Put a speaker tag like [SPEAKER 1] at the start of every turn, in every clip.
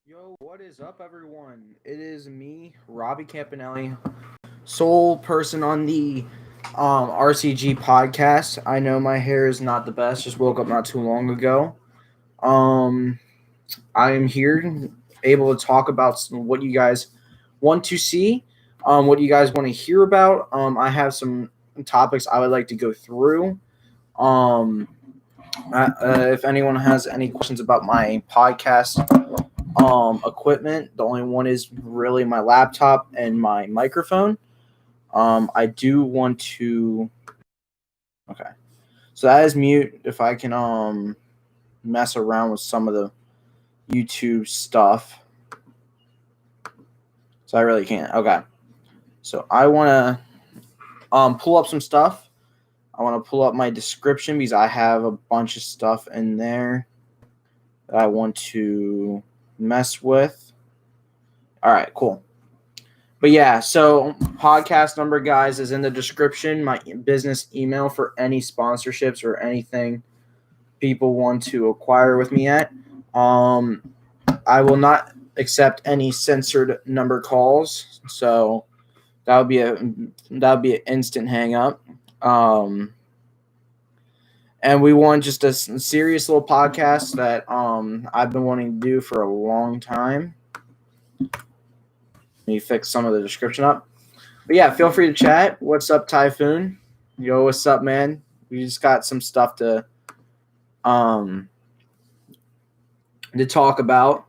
[SPEAKER 1] Yo, what is up, everyone? It is me, Robbie Campanelli, sole person on the RCG podcast. I know my hair is not the best, just woke up not too long ago. Um, I am here able to talk about what you guys want to see, what you guys want to hear about. I have some topics I would like to go through. Um, if anyone has any questions about my podcast equipment. The only one is really my laptop and my microphone. I do want to. Okay, so that is mute. If I can mess around with some of the YouTube stuff, so I really can't. Okay, so I want to pull up some stuff. I want to pull up my description because I have a bunch of stuff in there that I want to mess with. All right, cool. But yeah, so podcast number, guys, is in the description. My business email for any sponsorships or anything people want to acquire with me at. I will not accept any censored number calls, so that would be an instant hang up. And we want just a serious little podcast that I've been wanting to do for a long time. Let me fix some of the description up. But yeah, feel free to chat. What's up, Typhoon? Yo, what's up, man? We just got some stuff to talk about.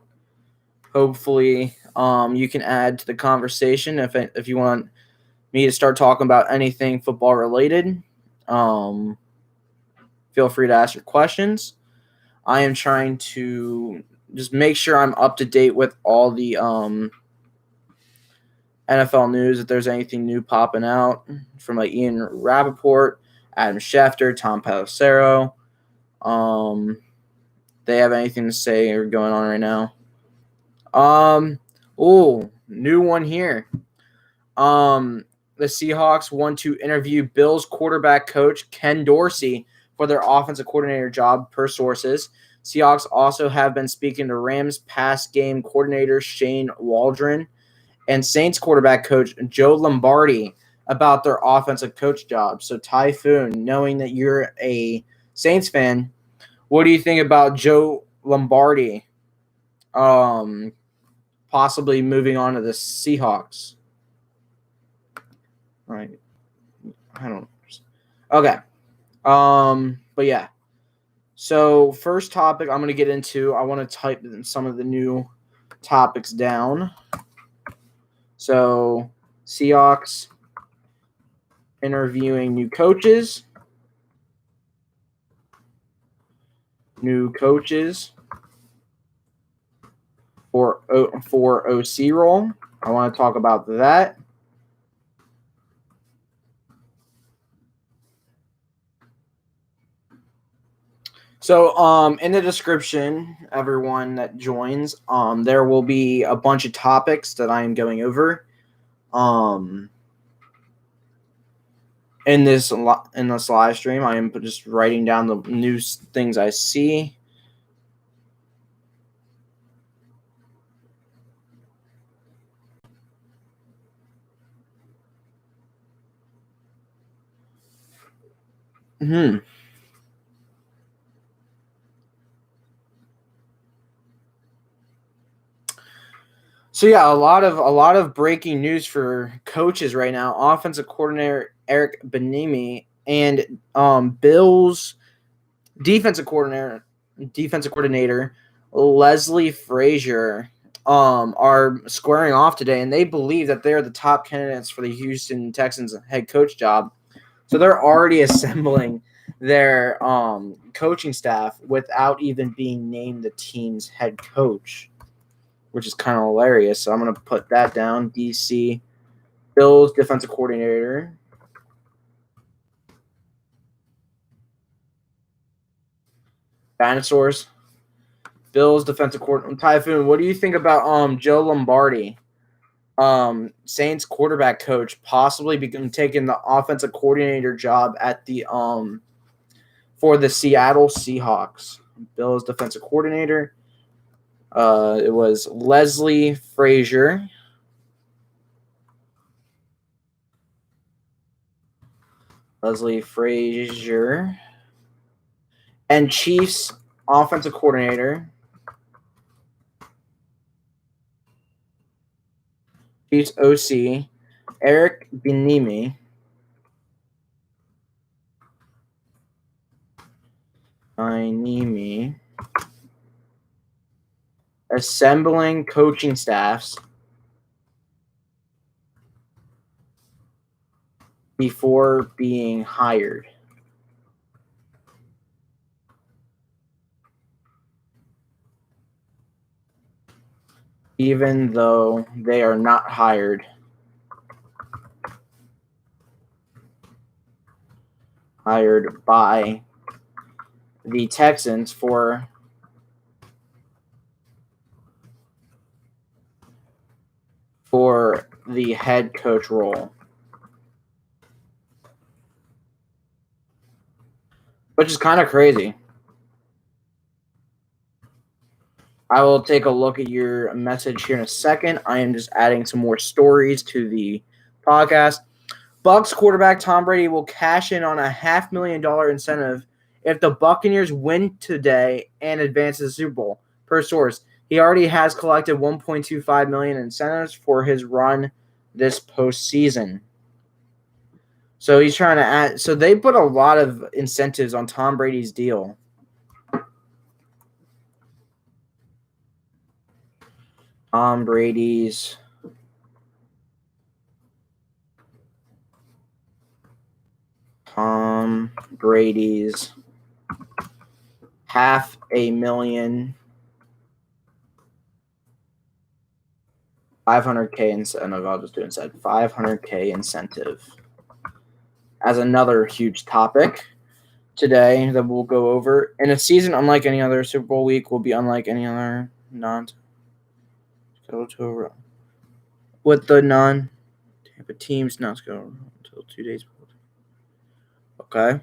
[SPEAKER 1] Hopefully, you can add to the conversation if you want me to start talking about anything football related. Feel free to ask your questions. I am trying to just make sure I'm up to date with all the NFL news, if there's anything new popping out from like Ian Rappaport, Adam Schefter, Tom Pelissero. They have anything to say or going on right now? New one here. The Seahawks want to interview Bills quarterback coach Ken Dorsey for their offensive coordinator job, per sources. Seahawks also have been speaking to Rams pass game coordinator Shane Waldron and Saints quarterback coach Joe Lombardi about their offensive coach job. So, Typhoon, knowing that you're a Saints fan, what do you think about Joe Lombardi possibly moving on to the Seahawks? All right. I don't know. Okay. But yeah. So, first topic I'm going to get into, I want to type some of the new topics down. So, Seahawks interviewing new coaches. For OC role. I want to talk about that. So, in the description, everyone that joins, there will be a bunch of topics that I am going over. In this live stream, I am just writing down the news things I see. So yeah, a lot of breaking news for coaches right now. Offensive coordinator Eric Bienemy and Bills defensive coordinator Leslie Frazier are squaring off today, and they believe that they're the top candidates for the Houston Texans head coach job. So they're already assembling their coaching staff without even being named the team's head coach, which is kind of hilarious. So I'm going to put that down. DC Bills defensive coordinator. Dinosaurs. Bills defensive coordinator. Typhoon, what do you think about Joe Lombardi, Saints quarterback coach, possibly taking the offensive coordinator job at the for the Seattle Seahawks? Bills defensive coordinator. It was Leslie Frazier. And Chiefs offensive coordinator. Chiefs OC, Eric Bienemy. Assembling coaching staffs before being hired. Even though they are not hired. Hired by the Texans for the head coach role. Which is kind of crazy. I will take a look at your message here in a second. I am just adding some more stories to the podcast. Bucs quarterback Tom Brady will cash in on a $500,000 incentive if the Buccaneers win today and advance to the Super Bowl. Per source, he already has collected $1.25 million in incentives for his run this postseason. So he's trying to add. So they put a lot of incentives on Tom Brady's deal. Tom Brady's $500,000 $500K incentive. I'll just do instead $500K incentive as another huge topic today that we'll go over. In a season unlike any other, Super Bowl week will be unlike any other with the non-Tampa teams not go until 2 days before. Okay.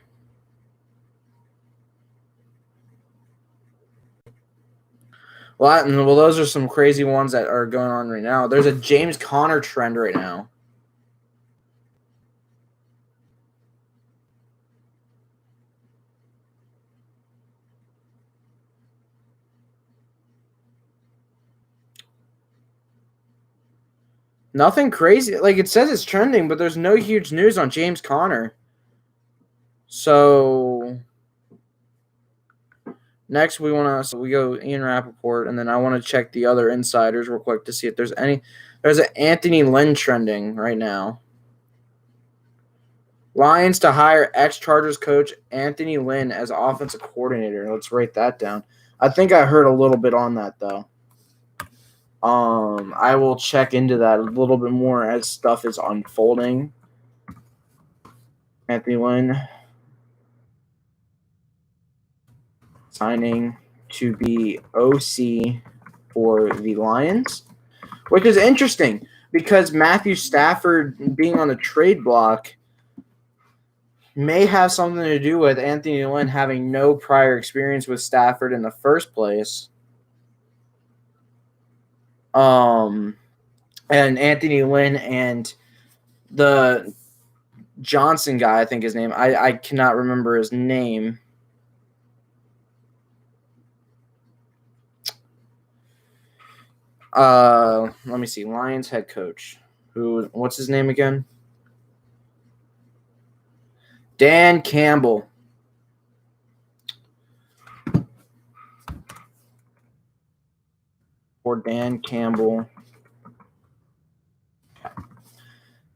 [SPEAKER 1] Well, those are some crazy ones that are going on right now. There's a James Conner trend right now. Nothing crazy. Like, it says it's trending, but there's no huge news on James Conner. So next we go Ian Rappaport, and then I want to check the other insiders real quick to see if there's any. There's an Anthony Lynn trending right now. Lions to hire ex-Chargers coach Anthony Lynn as offensive coordinator. Let's write that down. I think I heard a little bit on that, though. I will check into that a little bit more as stuff is unfolding. Anthony Lynn signing to be OC for the Lions, which is interesting because Matthew Stafford being on the trade block may have something to do with Anthony Lynn having no prior experience with Stafford in the first place. And Anthony Lynn and the Johnson guy, I think his name, I cannot remember his name. Let me see. Lions head coach. What's his name again? Dan Campbell. For Dan Campbell.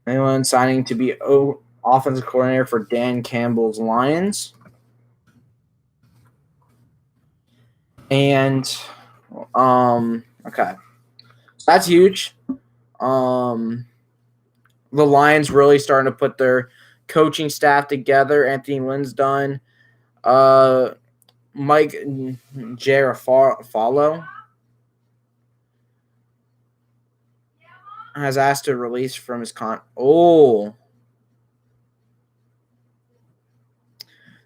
[SPEAKER 1] Anyone signing to be offensive coordinator for Dan Campbell's Lions. And okay. That's huge. The Lions really starting to put their coaching staff together. Anthony Lynn's done. Mike Garafolo has asked to release from his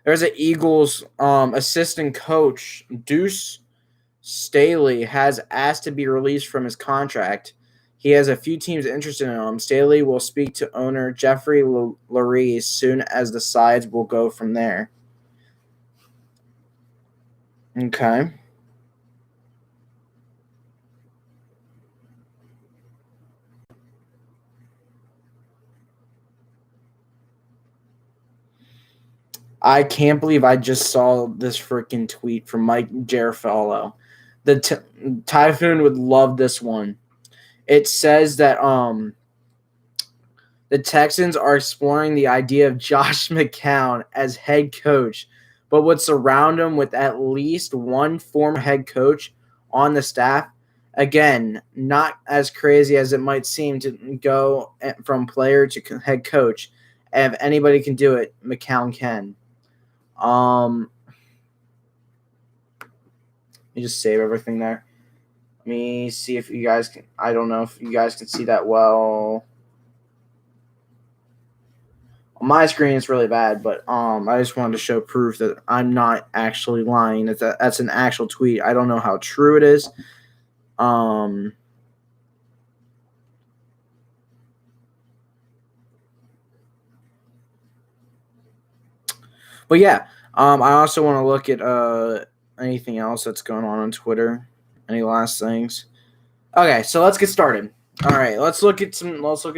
[SPEAKER 1] there's an Eagles assistant coach, Deuce Staley has asked to be released from his contract. He has a few teams interested in him. Staley will speak to owner Jeffrey Lurie soon as the sides will go from there. Okay. I can't believe I just saw this freaking tweet from Mike Garafolo. The Typhoon would love this one. It says that the Texans are exploring the idea of Josh McCown as head coach, but would surround him with at least one former head coach on the staff. Again, not as crazy as it might seem to go from player to head coach. And if anybody can do it, McCown can. Let me just save everything there. Let me see if you guys can. I don't know if you guys can see that well. On my screen, it's really bad, but I just wanted to show proof that I'm not actually lying. That's an actual tweet. I don't know how true it is. But yeah, I also want to look at anything else that's going on Twitter. Any last things? Okay, so let's get started. All right, let's look at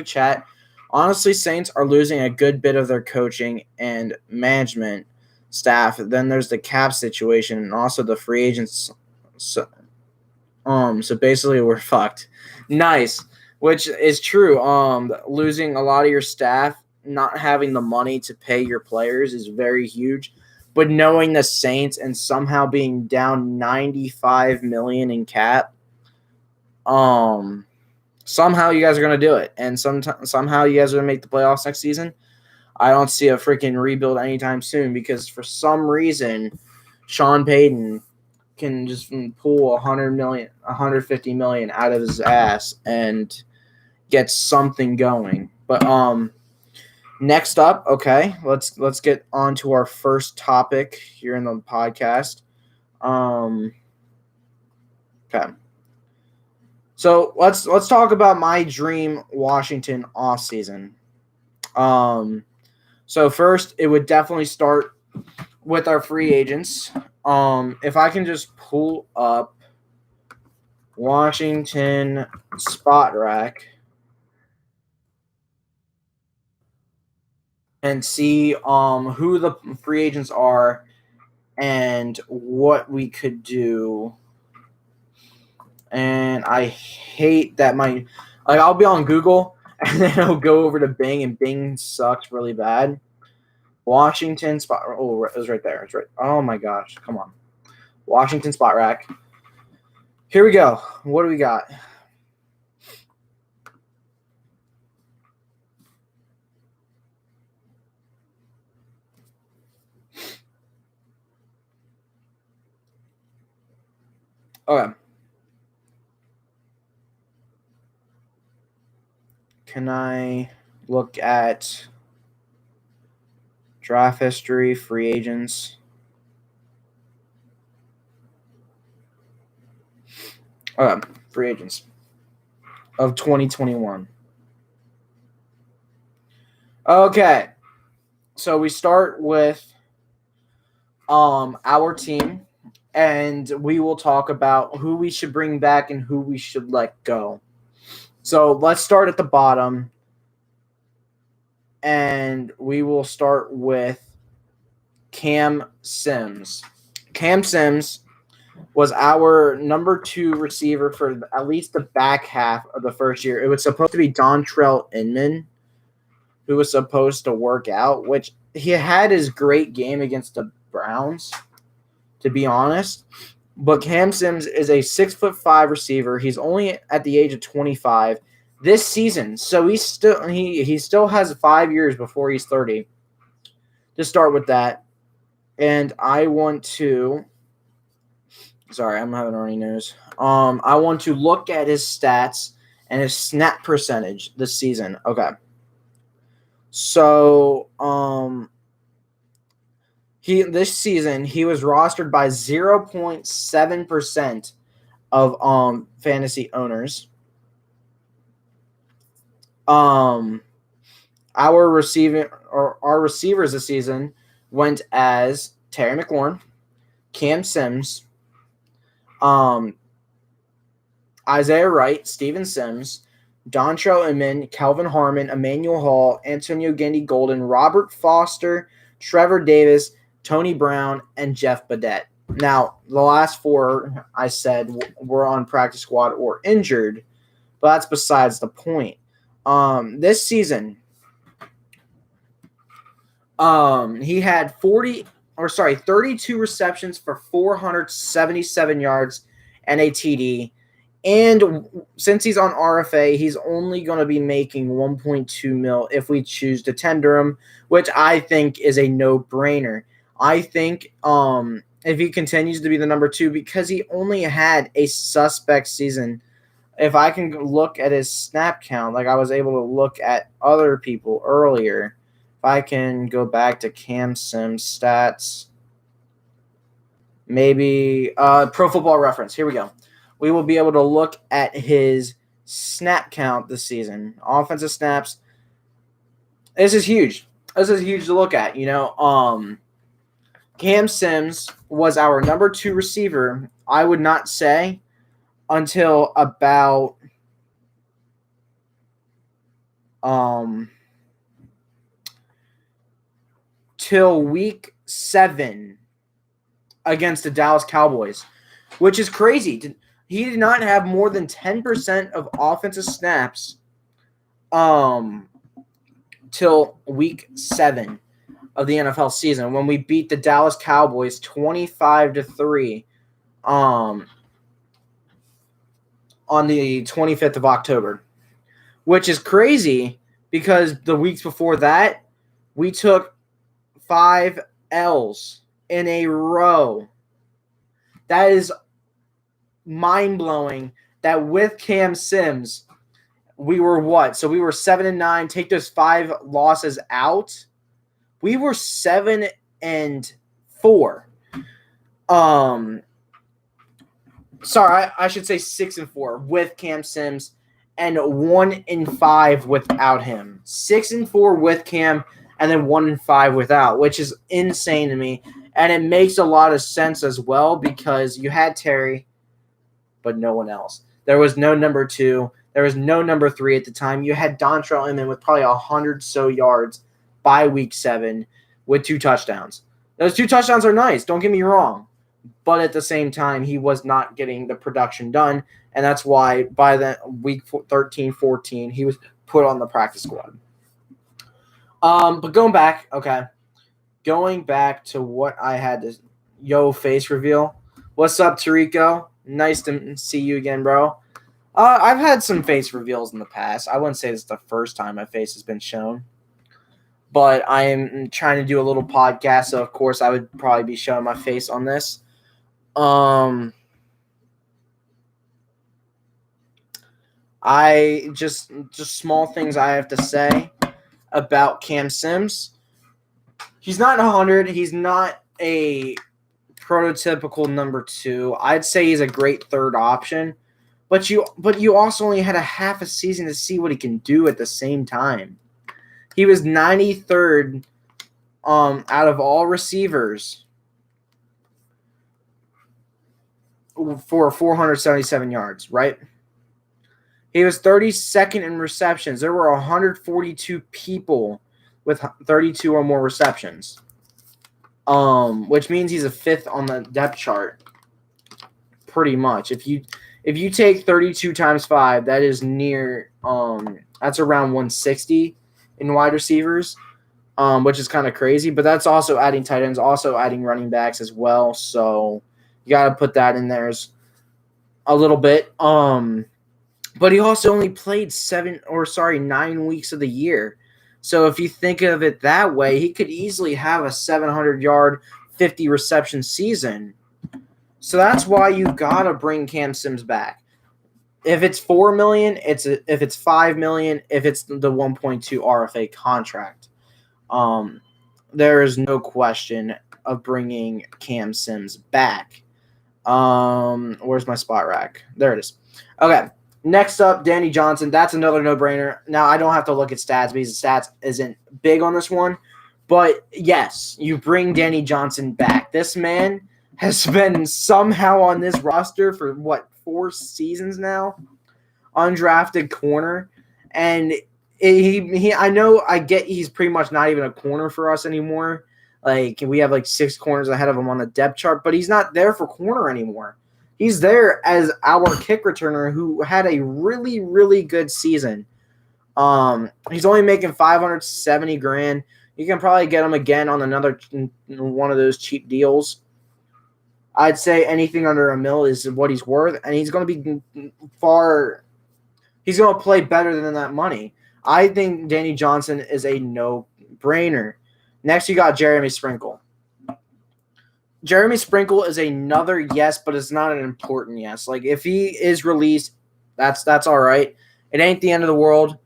[SPEAKER 1] chat. Honestly, Saints are losing a good bit of their coaching and management staff. Then there's the cap situation and also the free agents. So basically we're fucked. Nice, which is true. Losing a lot of your staff, not having the money to pay your players is very huge. But knowing the Saints and somehow being down $95 million in cap, somehow you guys are going to do it. And somehow you guys are going to make the playoffs next season. I don't see a freaking rebuild anytime soon because for some reason, Sean Payton can just pull $150 million out of his ass and get something going. But next up, okay, let's get on to our first topic here in the podcast. Okay. So let's talk about my dream Washington offseason. So first, it would definitely start with our free agents. If I can just pull up Washington Spot Rack and see who the free agents are and what we could do. And I hate that I'll be on Google and then I'll go over to Bing and Bing sucks really bad. Washington Spot. Oh, it was right there. It's right. Oh my gosh! Come on, Washington Spot Rack. Here we go. What do we got? Okay. Can I look at draft history, free agents? Okay, free agents of 2021. Okay. So we start with our team, and we will talk about who we should bring back and who we should let go. So let's start at the bottom, and we will start with Cam Sims. Cam Sims was our number 2 receiver for at least the back half of the first year. It was supposed to be Dontrell Inman, who was supposed to work out, which he had his great game against the Browns, to be honest. But Cam Sims is a 6'5" receiver. He's only at the age of 25 this season, so he still has 5 years before he's 30. To start with that, and I want to. Sorry, I'm having a runny nose. I want to look at his stats and his snap percentage this season. Okay. So, this season he was rostered by 0.7% of fantasy owners. Our receivers this season went as Terry McLaurin, Cam Sims, Isaiah Wright, Steven Sims, Dontrell Inman, Calvin Harmon, Emmanuel Hall, Antonio Gandy-Golden, Robert Foster, Trevor Davis, Tony Brown, and Jeff Badet. Now, the last four I said were on practice squad or injured, but that's besides the point. This season, he had 32 receptions for 477 yards and a TD. And since he's on RFA, he's only going to be making $1.2 million if we choose to tender him, which I think is a no-brainer. I think if he continues to be the number 2, because he only had a suspect season, if I can look at his snap count, like I was able to look at other people earlier, if I can go back to Cam Sims stats, maybe Pro Football Reference, here we go. We will be able to look at his snap count this season. Offensive snaps. This is huge. This is huge to look at. Cam Sims was our number 2 receiver, I would not say, until about till week 7 against the Dallas Cowboys, which is crazy. He did not have more than 10% of offensive snaps till week 7 of the NFL season when we beat the Dallas Cowboys 25-3 on the 25th of October, which is crazy because the weeks before that, we took 5 L's in a row. That is mind-blowing that with Cam Sims, we were what? So we were 7-9. Take those 5 losses out. We were 7-4. Sorry, I should say 6-4 with Cam Sims and 1-5 without him. 6-4 with Cam and then 1-5 without, which is insane to me. And it makes a lot of sense as well because you had Terry, but no one else. There was no number 2. There was no number 3 at the time. You had Dontrell Inman with probably 100 so yards by week 7 with 2 touchdowns. Those 2 touchdowns are nice, don't get me wrong. But at the same time, he was not getting the production done, and that's why by the week 13, 14, he was put on the practice squad. But going back to what I had to face reveal. What's up, Tarico? Nice to see you again, bro. I've had some face reveals in the past. I wouldn't say this is the first time my face has been shown. But I am trying to do a little podcast, so of course I would probably be showing my face on this. I just small things I have to say about Cam Sims. He's not 100. He's not a prototypical number 2. I'd say he's a great third option, but you also only had a half a season to see what he can do at the same time. He was 93rd out of all receivers for 477 yards, right? He was 32nd in receptions. There were 142 people with 32 or more receptions, which means he's a 5th on the depth chart, pretty much. If you take 32 times 5, that is near that's around 160 in wide receivers, which is kind of crazy. But that's also adding tight ends, also adding running backs as well. So you got to put that in there a little bit. But he also only played 9 weeks of the year. So if you think of it that way, he could easily have a 700-yard, 50-reception season. So that's why you got to bring Cam Sims back. If it's $4 million, if it's $5 million, if it's the 1.2 RFA contract, there is no question of bringing Cam Sims back. Where's my spot rack? There it is. Okay. Next up, Danny Johnson. That's another no-brainer. Now, I don't have to look at stats because the stats isn't big on this one. But, yes, you bring Danny Johnson back. This man has been somehow on this roster for, 4 seasons now? Undrafted corner. And I get he's pretty much not even a corner for us anymore. Like, we have, 6 corners ahead of him on the depth chart. But he's not there for corner anymore. He's there as our kick returner who had a really, really good season. He's only making $570,000. You can probably get him again on another one of those cheap deals. I'd say anything under $1 million is what he's worth, and he's going to be he's going to play better than that money. I think Danny Johnson is a no-brainer. Next, you got Jeremy Sprinkle. Jeremy Sprinkle is another yes, but it's not an important yes. Like, if he is released, that's all right. It ain't the end of the world.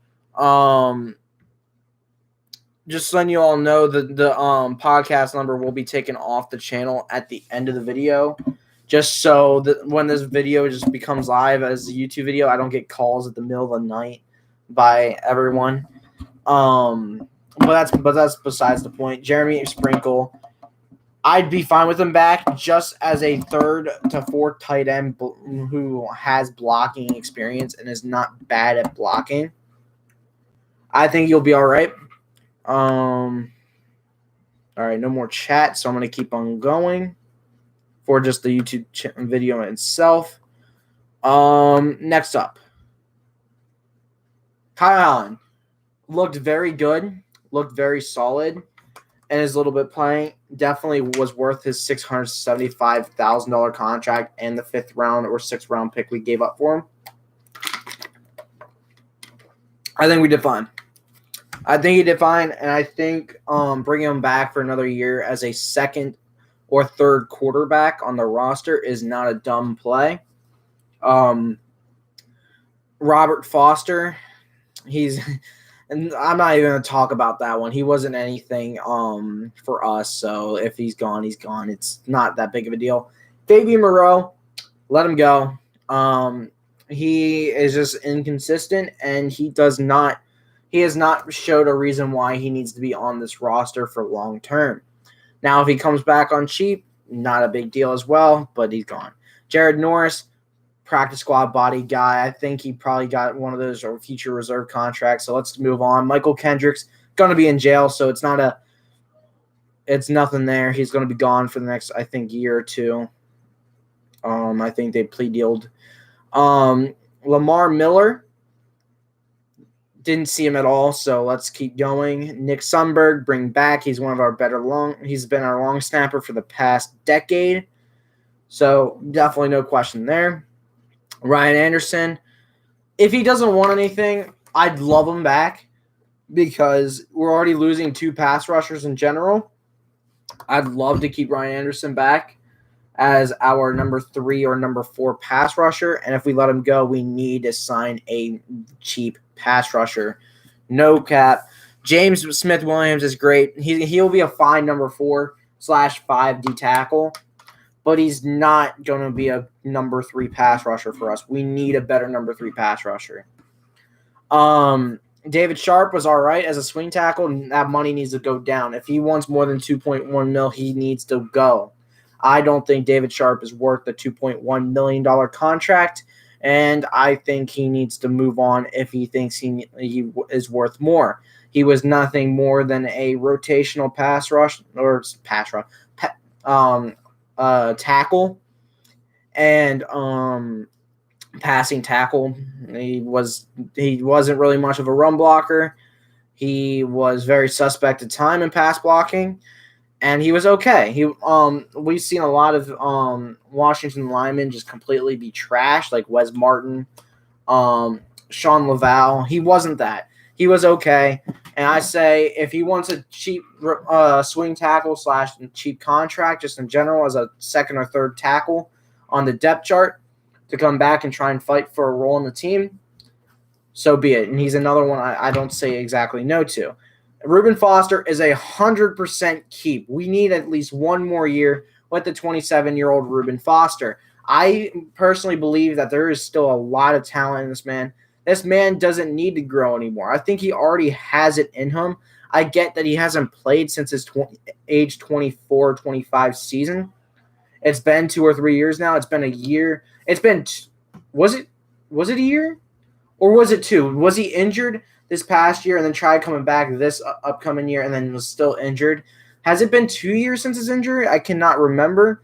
[SPEAKER 1] Just letting you all know that the podcast number will be taken off the channel at the end of the video, just so that when this video just becomes live as a YouTube video, I don't get calls at the middle of the night by everyone. But that's besides the point. Jeremy Sprinkle, I'd be fine with him back just as a 3rd to 4th tight end who has blocking experience and is not bad at blocking. I think you'll be all right. All right, no more chat, so I'm going to keep on going for just the YouTube video itself. Next up, Kyle Allen looked very good, looked very solid. And his little bit playing definitely was worth his $675,000 contract and the 5th round or 6th round pick we gave up for him. I think we did fine. And I think bringing him back for another year as a 2nd or 3rd quarterback on the roster is not a dumb play. Robert Foster, and I'm not even going to talk about that one. He wasn't anything for us, so if he's gone, he's gone. It's not that big of a deal. Fabian Moreau, let him go. He is just inconsistent, and he has not showed a reason why he needs to be on this roster for long term. Now, if he comes back on cheap, not a big deal as well, but he's gone. Jared Norris, practice squad body guy. I think he probably got one of those or future reserve contracts. So let's move on. Michael Kendricks going to be in jail, so it's nothing there. He's going to be gone for the next, I think, year or two. I think they plea dealed. Lamar Miller, didn't see him at all, so let's keep going. Nick Sundberg, bring back. He's one of our he's been our long snapper for the past decade. So definitely no question there. Ryan Anderson, if he doesn't want anything, I'd love him back because we're already losing 2 pass rushers in general. I'd love to keep Ryan Anderson back as our number 3 or number 4 pass rusher. And if we let him go, we need to sign a cheap pass rusher. No cap. James Smith-Williams is great. He'll be a fine number 4/5 D tackle, but he's not going to be a number 3 pass rusher for us. We need a better number 3 pass rusher. David Sharp was all right as a swing tackle, and that money needs to go down. If he wants more than $2.1 million, he needs to go. I don't think David Sharp is worth the $2.1 million contract, and I think he needs to move on if he thinks he is worth more. He was nothing more than a rotational tackle and passing tackle. He wasn't really much of a run blocker. He was very suspect at time in pass blocking, and he was okay. We've seen a lot of Washington linemen just completely be trashed, like Wes Martin, Sean Laval. He wasn't that. He was okay. And I say if he wants a cheap swing tackle / cheap contract just in general as a 2nd or 3rd tackle on the depth chart to come back and try and fight for a role in the team, so be it. And he's another one I don't say exactly no to. Reuben Foster is 100% keep. We need at least one more year with the 27-year-old Reuben Foster. I personally believe that there is still a lot of talent in this man. This man doesn't need to grow anymore. I think he already has it in him. I get that he hasn't played since his age 24, 25 season. It's been 2 or 3 years now. It's been a year. Was it a year? Or was it 2? Was he injured this past year and then tried coming back this upcoming year and then was still injured? Has it been 2 years since his injury? I cannot remember.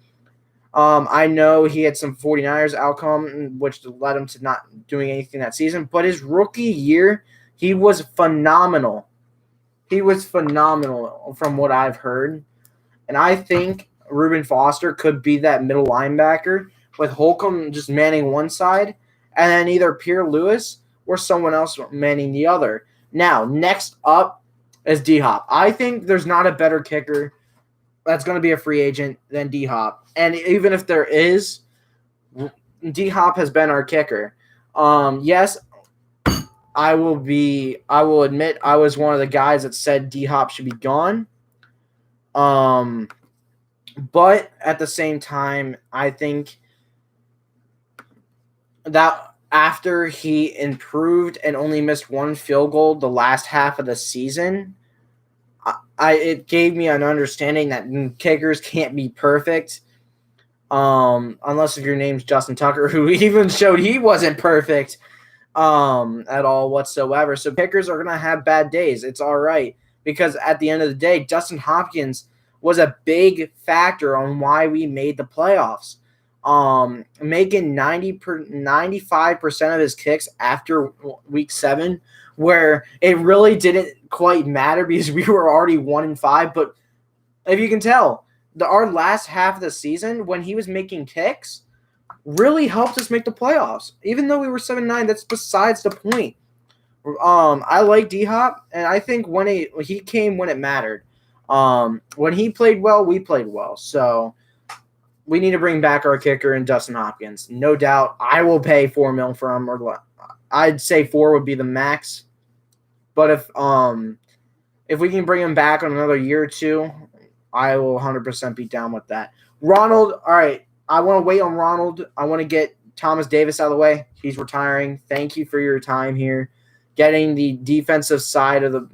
[SPEAKER 1] I know he had some 49ers outcome, which led him to not doing anything that season. But his rookie year, he was phenomenal. He was phenomenal from what I've heard. And I think Reuben Foster could be that middle linebacker with Holcomb just manning one side and then either Pierre Lewis or someone else manning the other. Now, next up is D-Hop. I think there's not a better kicker that's going to be a free agent than D-Hop. And even if there is, D-Hop has been our kicker. Yes, I will admit I was one of the guys that said D-Hop should be gone. But at the same time, I think that after he improved and only missed one field goal the last half of the season, it gave me an understanding that kickers can't be perfect. Unless if your name's Justin Tucker, who even showed he wasn't perfect at all whatsoever. So kickers are going to have bad days. It's all right. Because at the end of the day, Dustin Hopkins was a big factor on why we made the playoffs. Making 95% of his kicks after week 7, where it really didn't quite matter because we were already 1-5. But if you can tell, our last half of the season when he was making kicks really helped us make the playoffs. Even though we were 7-9, that's besides the point. I like D-Hop, and I think when he came when it mattered. When he played well, we played well. So we need to bring back our kicker and Dustin Hopkins. No doubt. I will pay $4 million for him. Or I'd say 4 would be the max. But if we can bring him back on another year or 2, I will 100% be down with that. Ronald, all right. I want to wait on Ronald. I want to get Thomas Davis out of the way. He's retiring. Thank you for your time here. Getting the defensive side of the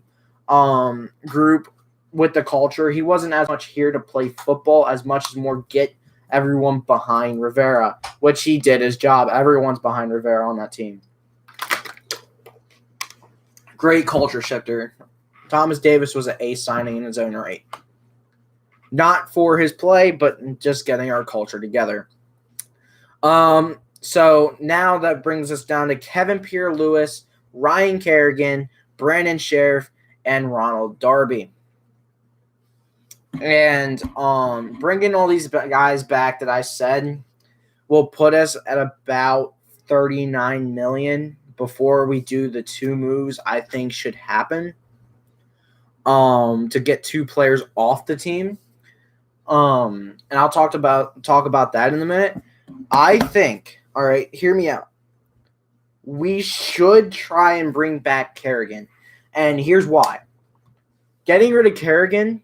[SPEAKER 1] group with the culture. He wasn't as much here to play football as much as more get everyone behind Rivera, which he did his job. Everyone's behind Rivera on that team. Great culture shifter. Thomas Davis was an A signing in his own right. Not for his play, but just getting our culture together. So now that brings us down to Kevin Pierre-Louis, Ryan Kerrigan, Brandon Sheriff, and Ronald Darby. And bringing all these guys back that I said will put us at about $39 million before we do the 2 moves I think should happen to get 2 players off the team. And I'll talk about that in a minute. I think, all right, hear me out. We should try and bring back Kerrigan. And here's why. Getting rid of Kerrigan,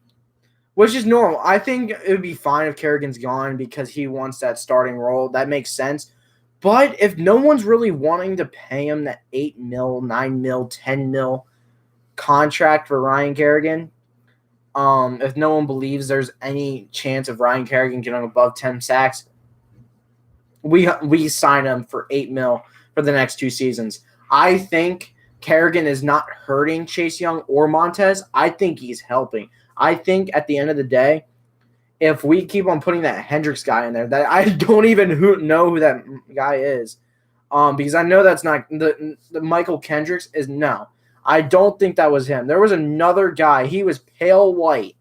[SPEAKER 1] which is normal. I think it would be fine if Kerrigan's gone because he wants that starting role. That makes sense. But if no one's really wanting to pay him that $8 million, $9 million, $10 million contract for Ryan Kerrigan, if no one believes there's any chance of Ryan Kerrigan getting above 10 sacks, we sign him for $8 million for the next 2 seasons. I think Kerrigan is not hurting Chase Young or Montez. I think he's helping. I think at the end of the day, if we keep on putting that Hendricks guy in there, that I don't even know who that guy is, because I know that's not the Michael Kendricks is no. I don't think that was him. There was another guy. He was pale white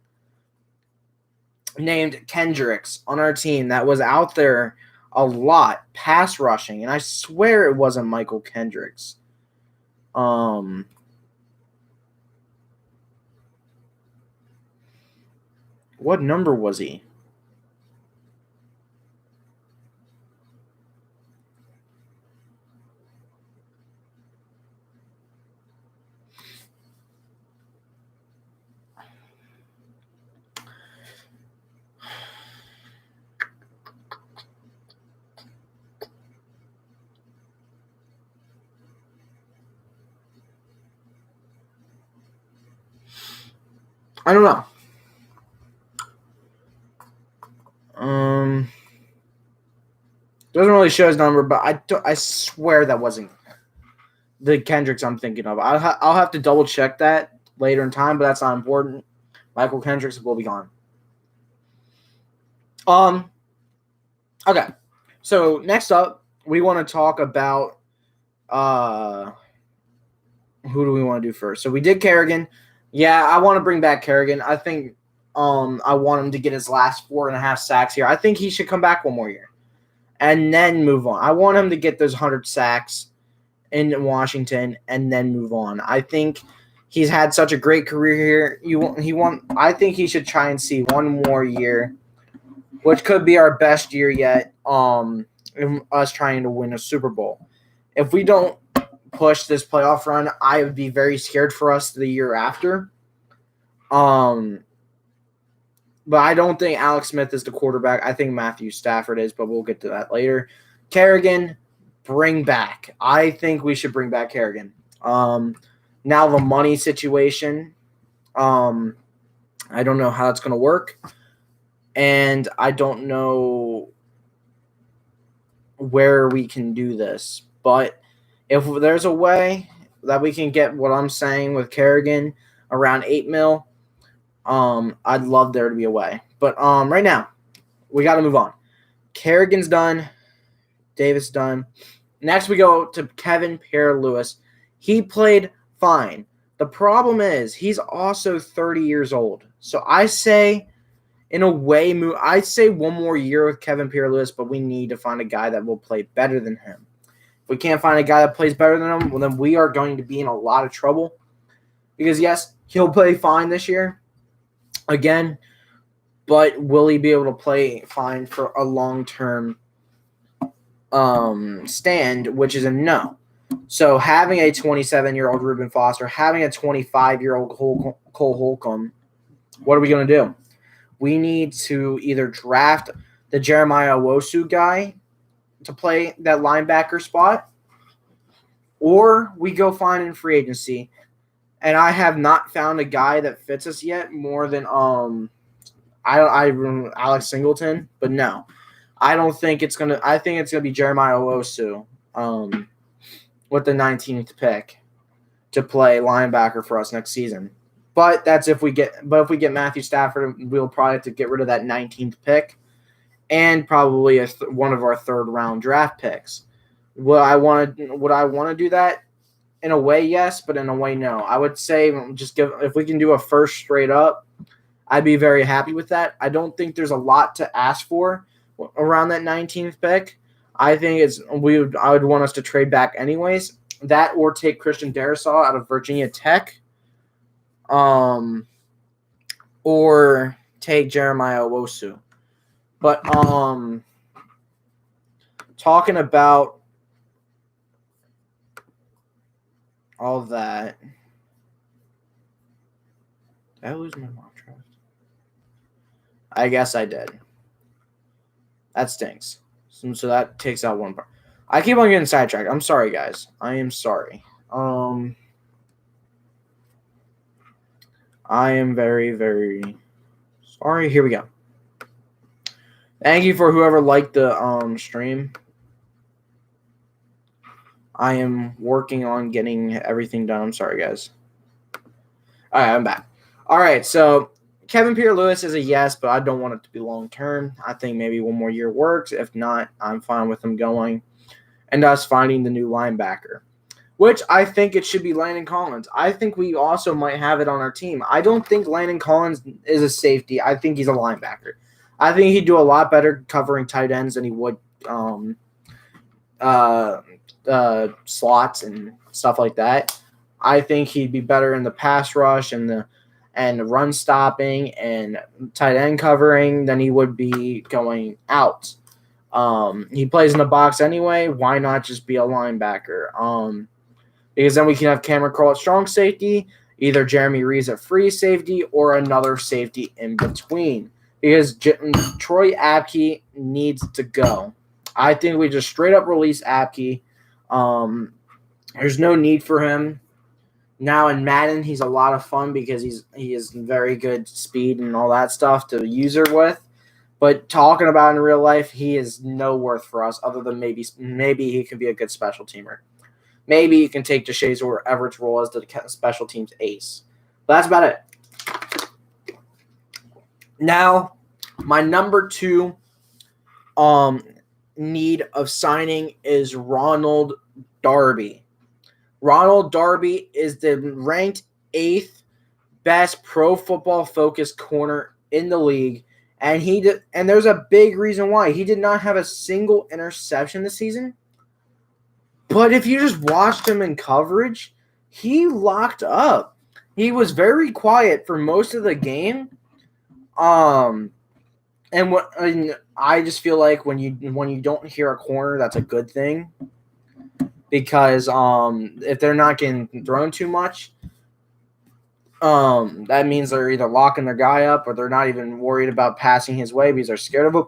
[SPEAKER 1] named Kendricks on our team that was out there a lot, pass rushing, and I swear it wasn't Michael Kendricks. What number was he? I don't know. Doesn't really show his number, but I swear that wasn't the Kendricks I'm thinking of. I'll have to double check that later in time, but that's not important. Michael Kendricks will be gone. Okay. So next up, we want to talk about who do we want to do first? So we did Kerrigan. Yeah, I want to bring back Kerrigan. I think I want him to get his last 4.5 sacks here. I think he should come back one more year and then move on. I want him to get those 100 sacks in Washington and then move on. I think he's had such a great career here. I think he should try and see one more year, which could be our best year yet. In us trying to win a Super Bowl. If we don't push this playoff run, I would be very scared for us the year after. But I don't think Alex Smith is the quarterback. I think Matthew Stafford is, but we'll get to that later. Kerrigan, bring back. I think we should bring back Kerrigan. Now the money situation, I don't know how it's going to work, and I don't know where we can do this. But if there's a way that we can get what I'm saying with Kerrigan around $8 million, I'd love there to be a way. But right now, we got to move on. Kerrigan's done. Davis done. Next, we go to Kevin Pierre-Louis. He played fine. The problem is he's also 30 years old. So I say, in a way, I'd say one more year with Kevin Pierre-Louis, but we need to find a guy that will play better than him. If we can't find a guy that plays better than him, well, then we are going to be in a lot of trouble. Because, yes, he'll play fine this year again, but will he be able to play fine for a long-term stand, which is a no. So having a 27-year-old Reuben Foster, having a 25-year-old Cole Holcomb, what are we going to do? We need to either draft the Jeremiah Owusu guy to play that linebacker spot, or we go find in free agency. And I have not found a guy that fits us yet more than Alex Singleton, but no. I don't think it's gonna. I think it's gonna be Jeremiah Owusu with the 19th pick to play linebacker for us next season. But that's if we get Matthew Stafford, we'll probably have to get rid of that 19th pick and probably one of our third-round draft picks. Would I want to do that? In a way, yes, but in a way, no. I would say if we can do a first straight up, I'd be very happy with that. I don't think there's a lot to ask for around that 19th pick. I think I would want us to trade back anyways. That or take Christian Darrisaw out of Virginia Tech. Or take Jeremiah Owusu. But talking about all that. Did I lose my mock draft? I guess I did. That stinks. So that takes out one part. I keep on getting sidetracked. I'm sorry, guys. I am sorry. I am very, very sorry. Here we go. Thank you for whoever liked the stream. I am working on getting everything done. I'm sorry, guys. All right, I'm back. All right, so Kevin Pierre-Louis is a yes, but I don't want it to be long-term. I think maybe one more year works. If not, I'm fine with him going and us finding the new linebacker, which I think it should be Landon Collins. I think we also might have it on our team. I don't think Landon Collins is a safety. I think he's a linebacker. I think he'd do a lot better covering tight ends than he would slots and stuff like that. I think he'd be better in the pass rush and the run stopping and tight end covering than he would be going out. He plays in the box anyway. Why not just be a linebacker? Because then we can have Cameron Curl at strong safety, either Jeremy Reeves at free safety, or another safety in between. Because Troy Apke needs to go. I think we just straight up release Apke. There's no need for him Now in Madden, he's a lot of fun because he has very good speed and all that stuff to user with. But talking about in real life, he is no worth for us other than maybe he can be a good special teamer. Maybe you can take DeShays or Everett's role as the special teams ace. But that's about it. Now, my number 2 need of signing is Ronald Darby. Ronald Darby is the ranked 8th best pro football focused corner in the league. And there's a big reason why. He did not have a single interception this season. But if you just watched him in coverage, he locked up. He was very quiet for most of the game. And I just feel like when you don't hear a corner, that's a good thing. Because if they're not getting thrown too much, that means they're either locking their guy up or they're not even worried about passing his way because they're scared of him.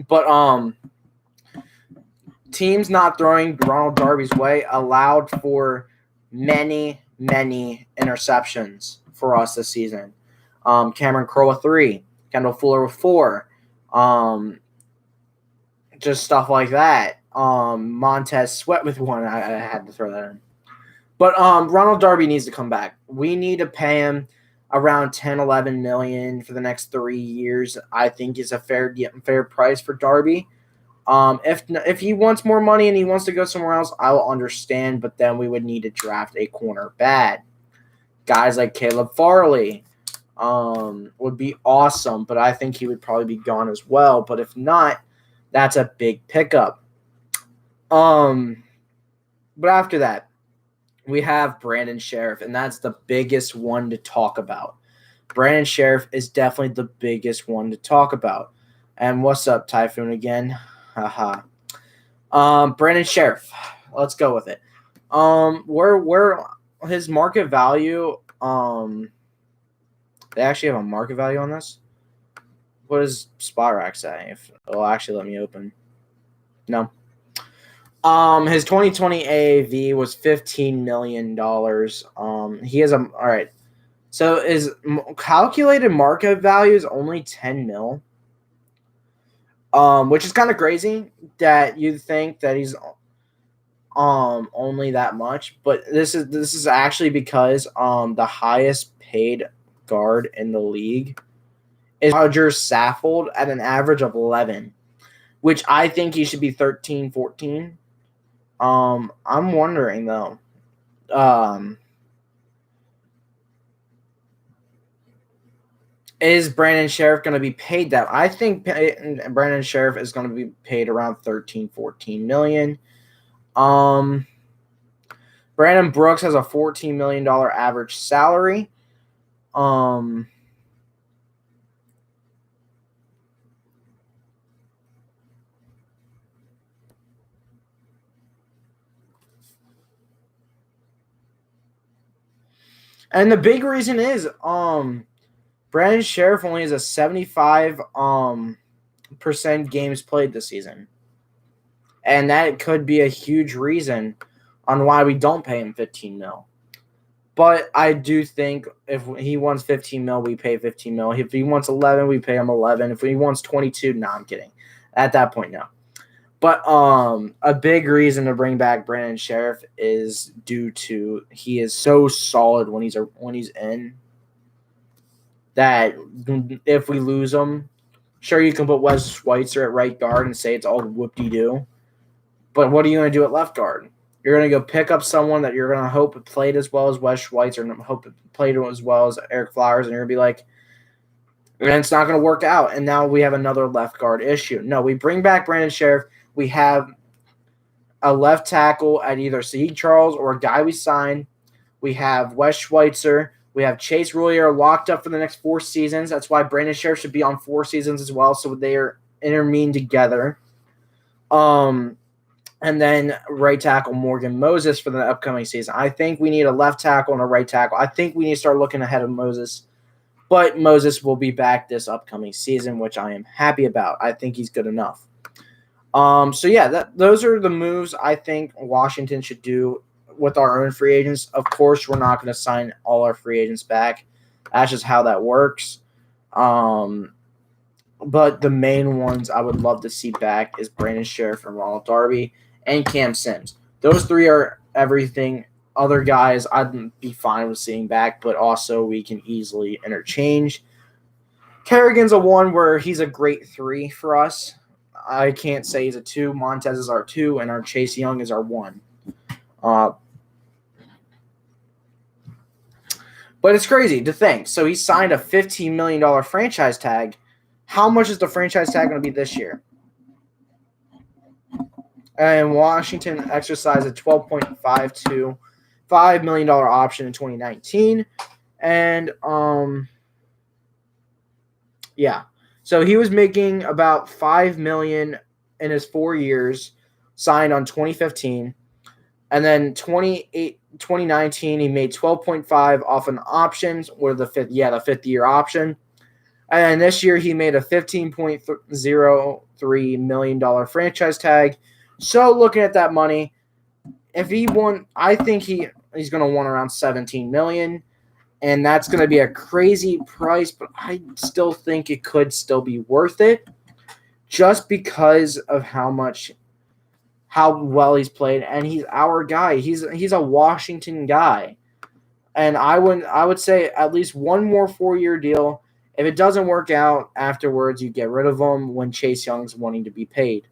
[SPEAKER 1] But teams not throwing Ronald Darby's way allowed for many, many interceptions for us this season. Cameron Crowe with 3, Kendall Fuller with 4, just stuff like that. Montez Sweat with 1. I had to throw that in. But Ronald Darby needs to come back. We need to pay him around 10, 11 million for the next 3 years. I think is a fair price for Darby. If he wants more money and he wants to go somewhere else, I will understand. But then we would need to draft a corner bad. Guys like Caleb Farley would be awesome, but I think he would probably be gone as well. But if not, that's a big pickup. But after that, we have Brandon Sheriff, and that's the biggest one to talk about. Brandon Sheriff is definitely the biggest one to talk about. And what's up, Typhoon again? Haha. Brandon Sheriff. Let's go with it. Where his market value, they actually have a market value on this? What does SpotRack say? Actually let me open. No. His 2020 AAV was $15 million. He has all right. So his calculated market value is only 10 mil. Which is kind of crazy that you'd think that he's only that much, but this is actually because the highest paid guard in the league is Roger Saffold at an average of 11, which I think he should be 13, 14. I'm wondering though. Is Brandon Sheriff going to be paid that? I think Brandon Sheriff is going to be paid around 13, 14 million. Brandon Brooks has a $14 million average salary. And the big reason is Brandon Sheriff only has a 75% games played this season. And that could be a huge reason on why we don't pay him 15 mil. But I do think if he wants 15 mil, we pay 15 mil. If he wants 11, we pay him 11. If he wants 22, no, I'm kidding. At that point, no. But a big reason to bring back Brandon Sheriff is due to he is so solid when he's in that if we lose him, sure you can put Wes Schweitzer at right guard and say it's all whoop-de-doo. But what are you going to do at left guard? You're going to go pick up someone that you're going to hope played as well as Wes Schweitzer and hope played as well as Eric Flowers, and you're going to be like, and it's not going to work out. And now we have another left guard issue. No, we bring back Brandon Sheriff. We have a left tackle at either Saeed Charles or a guy we signed. We have Wes Schweitzer. We have Chase Roullier locked up for the next 4 seasons. That's why Brandon Sheriff should be on 4 seasons as well, so they are intermingled together. And then right tackle Morgan Moses for the upcoming season. I think we need a left tackle and a right tackle. I think we need to start looking ahead of Moses. But Moses will be back this upcoming season, which I am happy about. I think he's good enough. Those are the moves I think Washington should do with our own free agents. Of course, we're not going to sign all our free agents back. That's just how that works. But the main ones I would love to see back is Brandon Sheriff and Ronald Darby and Cam Sims. Those three are everything. Other guys I'd be fine with seeing back, but also we can easily interchange. Kerrigan's a 1 where he's a great 3 for us. I can't say he's a 2. Montez is our 2, and our Chase Young is our 1. But it's crazy to think. So he signed a $15 million franchise tag. How much is the franchise tag going to be this year? And Washington exercised a $12.5 million option in 2019. And, yeah. So he was making about $5 million in his 4 years, signed on 2015. And then 2019, he made 12.5 off an option, or the fifth year option. And this year, he made a $15.03 million franchise tag. So looking at that money, if he won, I think he's going to want around $17 million. And that's going to be a crazy price, but I still think it could still be worth it just because of how well he's played. And he's our guy. He's a Washington guy. And I would say at least one more 4-year deal. If it doesn't work out afterwards, you get rid of him when Chase Young's wanting to be paid.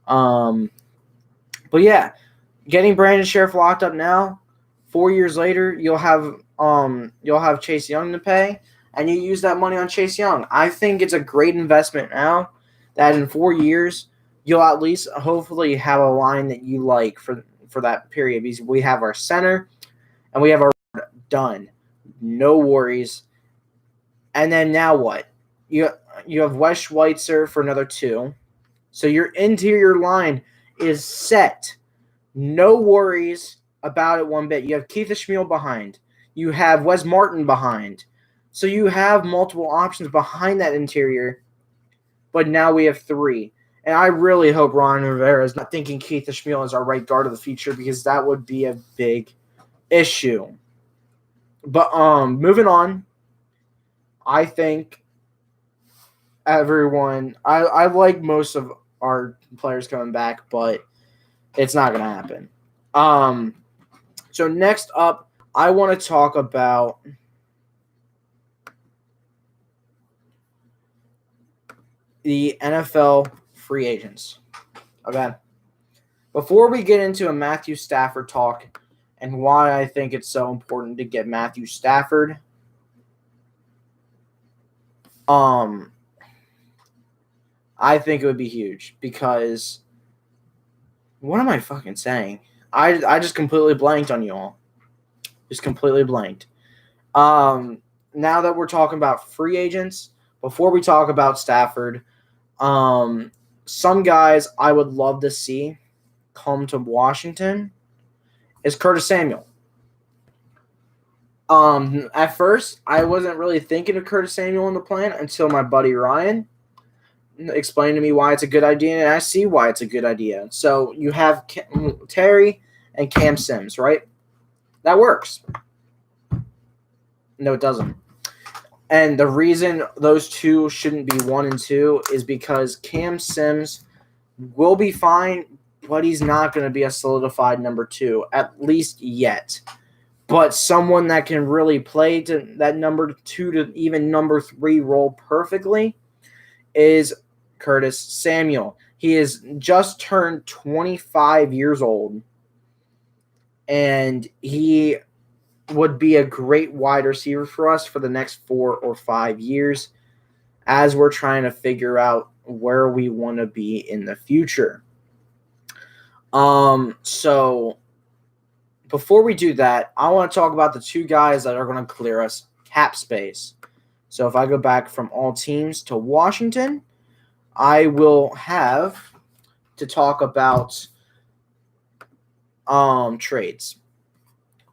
[SPEAKER 1] But yeah, getting Brandon Sheriff locked up now, 4 years later, you'll have Chase Young to pay, and you use that money on Chase Young. I think it's a great investment now that in 4 years, you'll at least hopefully have a line that you like for that period, because we have our center and we have our done. No worries. And then now what? You have Wes Schweitzer for another 2. So your interior line is set. No worries about it one bit. You have Keith Schmiel behind. You have Wes Martin behind. So you have multiple options behind that interior. But now we have 3. And I really hope Ron Rivera is not thinking Keith Schmiel is our right guard of the future, because that would be a big issue. But moving on. I think everyone – I like most of our players coming back, but it's not going to happen. So next up, I want to talk about the NFL free agents. Okay. Before we get into a Matthew Stafford talk and why I think it's so important to get Matthew Stafford – I think it would be huge, because what am I fucking saying? I just completely blanked on you all. Just completely blanked. Now that we're talking about free agents, before we talk about Stafford, some guys I would love to see come to Washington is Curtis Samuel. At first, I wasn't really thinking of Curtis Samuel in the plan until my buddy Ryan explained to me why it's a good idea, and I see why it's a good idea. So you have Terry and Cam Sims, right? That works. No, it doesn't. And the reason those two shouldn't be 1 and 2 is because Cam Sims will be fine, but he's not going to be a solidified number 2, at least yet. But someone that can really play to that number 2 to even number 3 role perfectly is Curtis Samuel. He has just turned 25 years old, and he would be a great wide receiver for us for the next 4 or 5 years as we're trying to figure out where we want to be in the future. So before we do that, I want to talk about the 2 guys that are going to clear us cap space. So if I go back from all teams to Washington, I will have to talk about trades.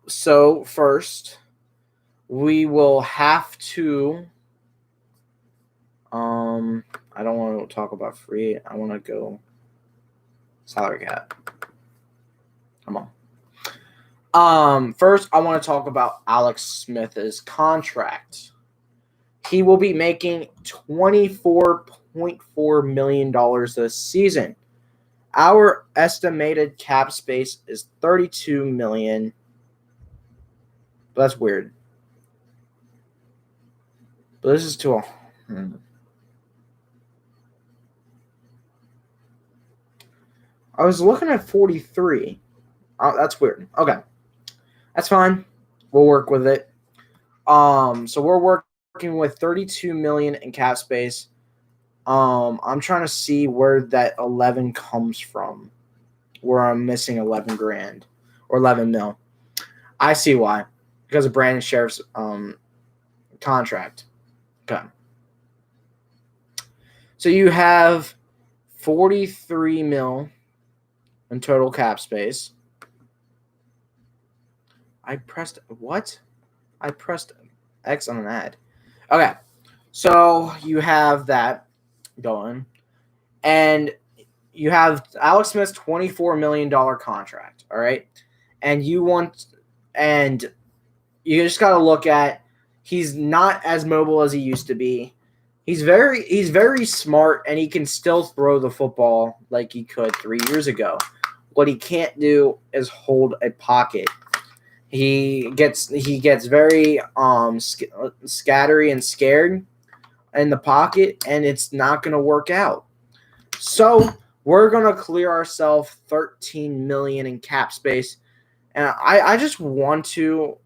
[SPEAKER 1] So first, we will have to I don't want to talk about free. I want to go salary cap. Come First, I want to talk about Alex Smith's contract. He will be making $24.4 million this season. Our estimated cap space is $32 million. But that's weird. But this is to a. I was looking at 43. Oh, that's weird. Okay. That's fine. We'll work with it. So we're working with $32 million in cap space. I'm trying to see where that 11 comes from. Where I'm missing 11 grand or 11 mil. I see why. Because of Brandon Sheriff's contract. Okay. So you have 43 mil in total cap space. I pressed what? I pressed X on an ad. Okay. So you have that going. And you have Alex Smith's $24 million contract. All right. And you just got to look at he's not as mobile as he used to be. He's very smart, and he can still throw the football like he could 3 years ago. What he can't do is hold a pocket. He gets very scattery and scared in the pocket, and it's not going to work out. So we're going to clear ourselves $13 million in cap space, and I just want to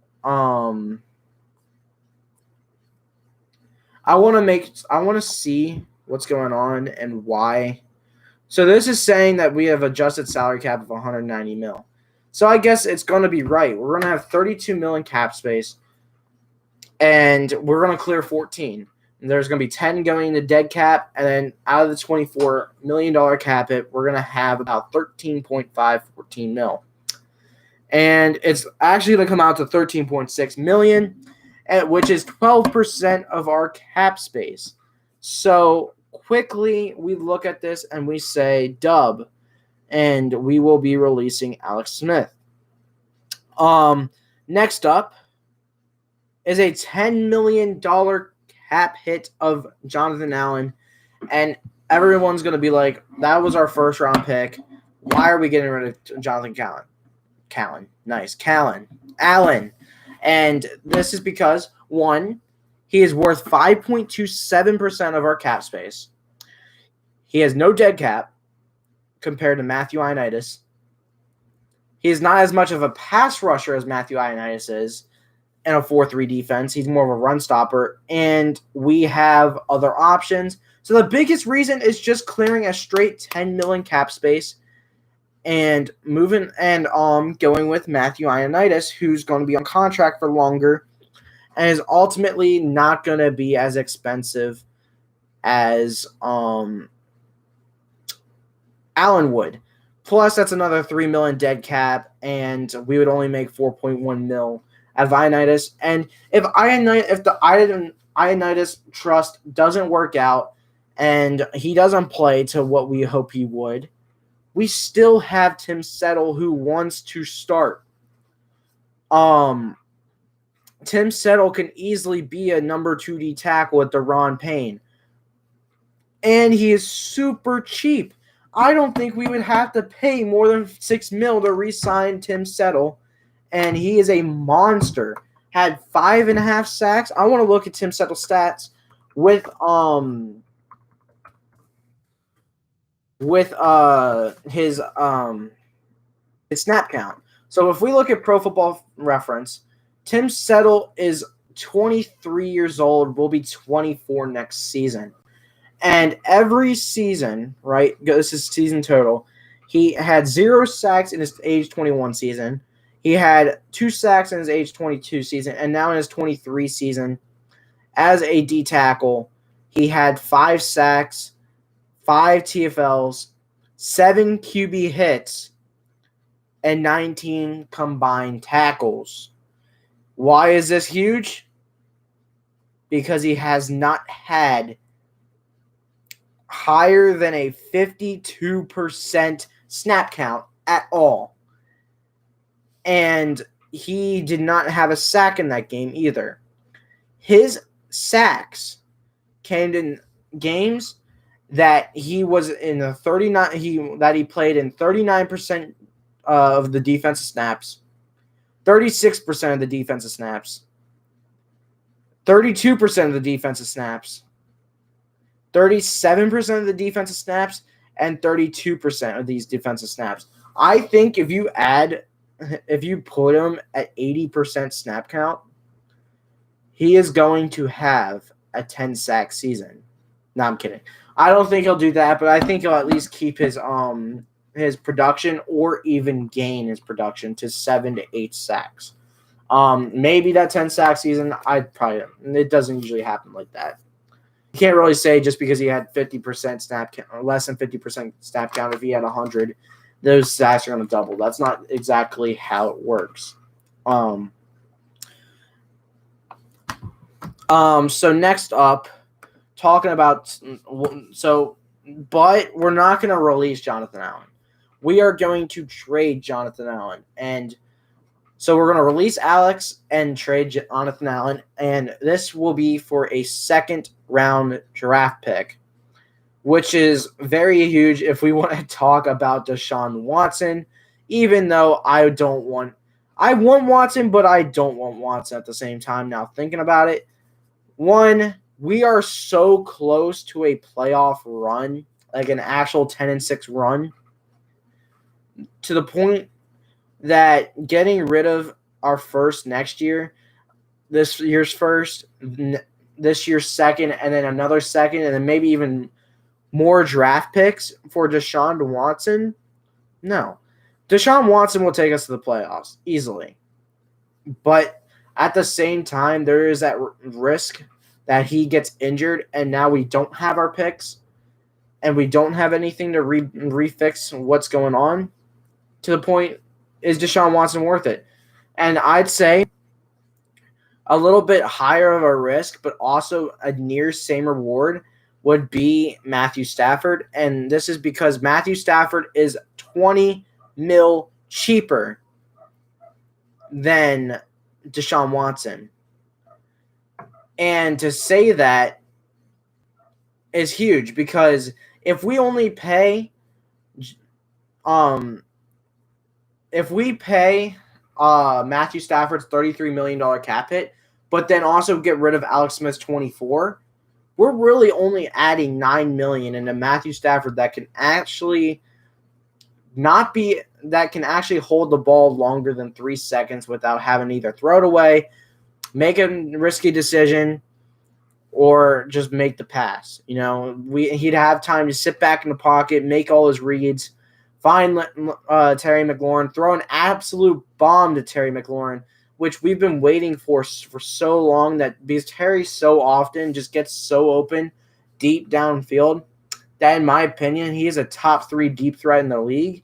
[SPEAKER 1] I want to see what's going on and why. So this is saying that we have adjusted salary cap of 190 mil. So I guess it's going to be right. We're going to have 32 million cap space, and we're going to clear 14. And there's going to be 10 going into dead cap, and then out of the $24 million cap hit, we're going to have about 13.514 mil. And it's actually going to come out to 13.6 million, which is 12% of our cap space. So quickly we look at this and we say dub, and we will be releasing Alex Smith. Next up is a $10 million cap hit of Jonathan Allen, and everyone's going to be like, that was our first round pick. Why are we getting rid of Jonathan Allen? And this is because, one, he is worth 5.27% of our cap space. He has no dead cap compared to Matthew Ioannidis. He is not as much of a pass rusher as Matthew Ioannidis is in a 4-3 defense. He's more of a run stopper, and we have other options. So the biggest reason is just clearing a straight $10 million cap space and moving and going with Matthew Ioannidis, who's going to be on contract for longer and is ultimately not going to be as expensive as Allen would. Plus, that's another $3 million dead cap, and we would only make $4.1 million out of Ioannidis. And if the Ioannidis trust doesn't work out and he doesn't play to what we hope he would, we still have Tim Settle, who wants to start. Tim Settle can easily be a number 2D tackle at Deron Payne. And he is super cheap. I don't think we would have to pay more than $6 million to re-sign Tim Settle. And he is a monster. Had 5.5 sacks. I want to look at Tim Settle's stats with his snap count. So if we look at Pro Football Reference, Tim Settle is 23 years old, will be 24 next season. And every season, right, this is season total, he had 0 sacks in his age 21 season. He had 2 sacks in his age 22 season, and now in his 23 season, as a D tackle, he had 5 sacks, 5 TFLs, 7 QB hits, and 19 combined tackles. Why is this huge? Because he has not had higher than a 52% snap count at all. And he did not have a sack in that game either. His sacks came in games that he was in the 39 he played in 39% of the defensive snaps, 36% of the defensive snaps, 32% of the defensive snaps, 37% of the defensive snaps, and 32% of these defensive snaps. I think if you put him at 80% snap count, he is going to have a 10-sack season. No, I'm kidding. I don't think he'll do that, but I think he'll at least keep his production or even gain his production to 7 to 8 sacks. Maybe that 10-sack season, it doesn't usually happen like that. You can't really say just because he had 50% snap count, or less than 50% snap count, if he had 100, those sacks are going to double. That's not exactly how it works. So next up, but we're not going to release Jonathan Allen. We are going to trade Jonathan Allen. And so we're going to release Alex and trade Jonathan Allen. And this will be for a second-round draft pick, which is very huge if we want to talk about Deshaun Watson, even though I want Watson, but I don't want Watson at the same time. Now, thinking about it, one, we are so close to a playoff run, like an actual 10-6 run, to the point that getting rid of our first next year, this year's first, this year's second, and then another second, and then maybe even more draft picks for Deshaun Watson? No. Deshaun Watson will take us to the playoffs easily. But at the same time, there is that risk that he gets injured, and now we don't have our picks, and we don't have anything to refix what's going on. To the point, is Deshaun Watson worth it? And I'd say a little bit higher of a risk, but also a near same reward would be Matthew Stafford. And this is because Matthew Stafford is $20 million cheaper than Deshaun Watson. And to say that is huge, because if we only pay Matthew Stafford's $33 million cap hit, but then also get rid of Alex Smith's $24, we're really only adding $9 million into Matthew Stafford that can actually hold the ball longer than 3 seconds without having to either throw it away, make a risky decision, or just make the pass. He'd have time to sit back in the pocket, make all his reads, find Terry McLaurin, throw an absolute bomb to Terry McLaurin, which we've been waiting for so long, that because Terry so often just gets so open deep downfield that, in my opinion, he is a top 3 deep threat in the league.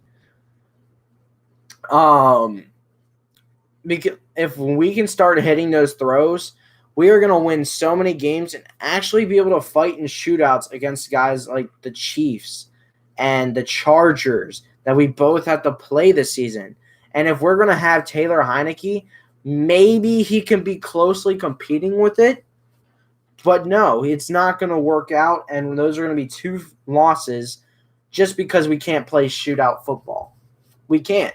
[SPEAKER 1] Because if we can start hitting those throws, we are going to win so many games and actually be able to fight in shootouts against guys like the Cheifs and the Chargers that we both have to play this season. And if we're going to have Taylor Heineke, maybe he can be closely competing with it. But no, it's not going to work out, and those are going to be 2 losses just because we can't play shootout football. We can't.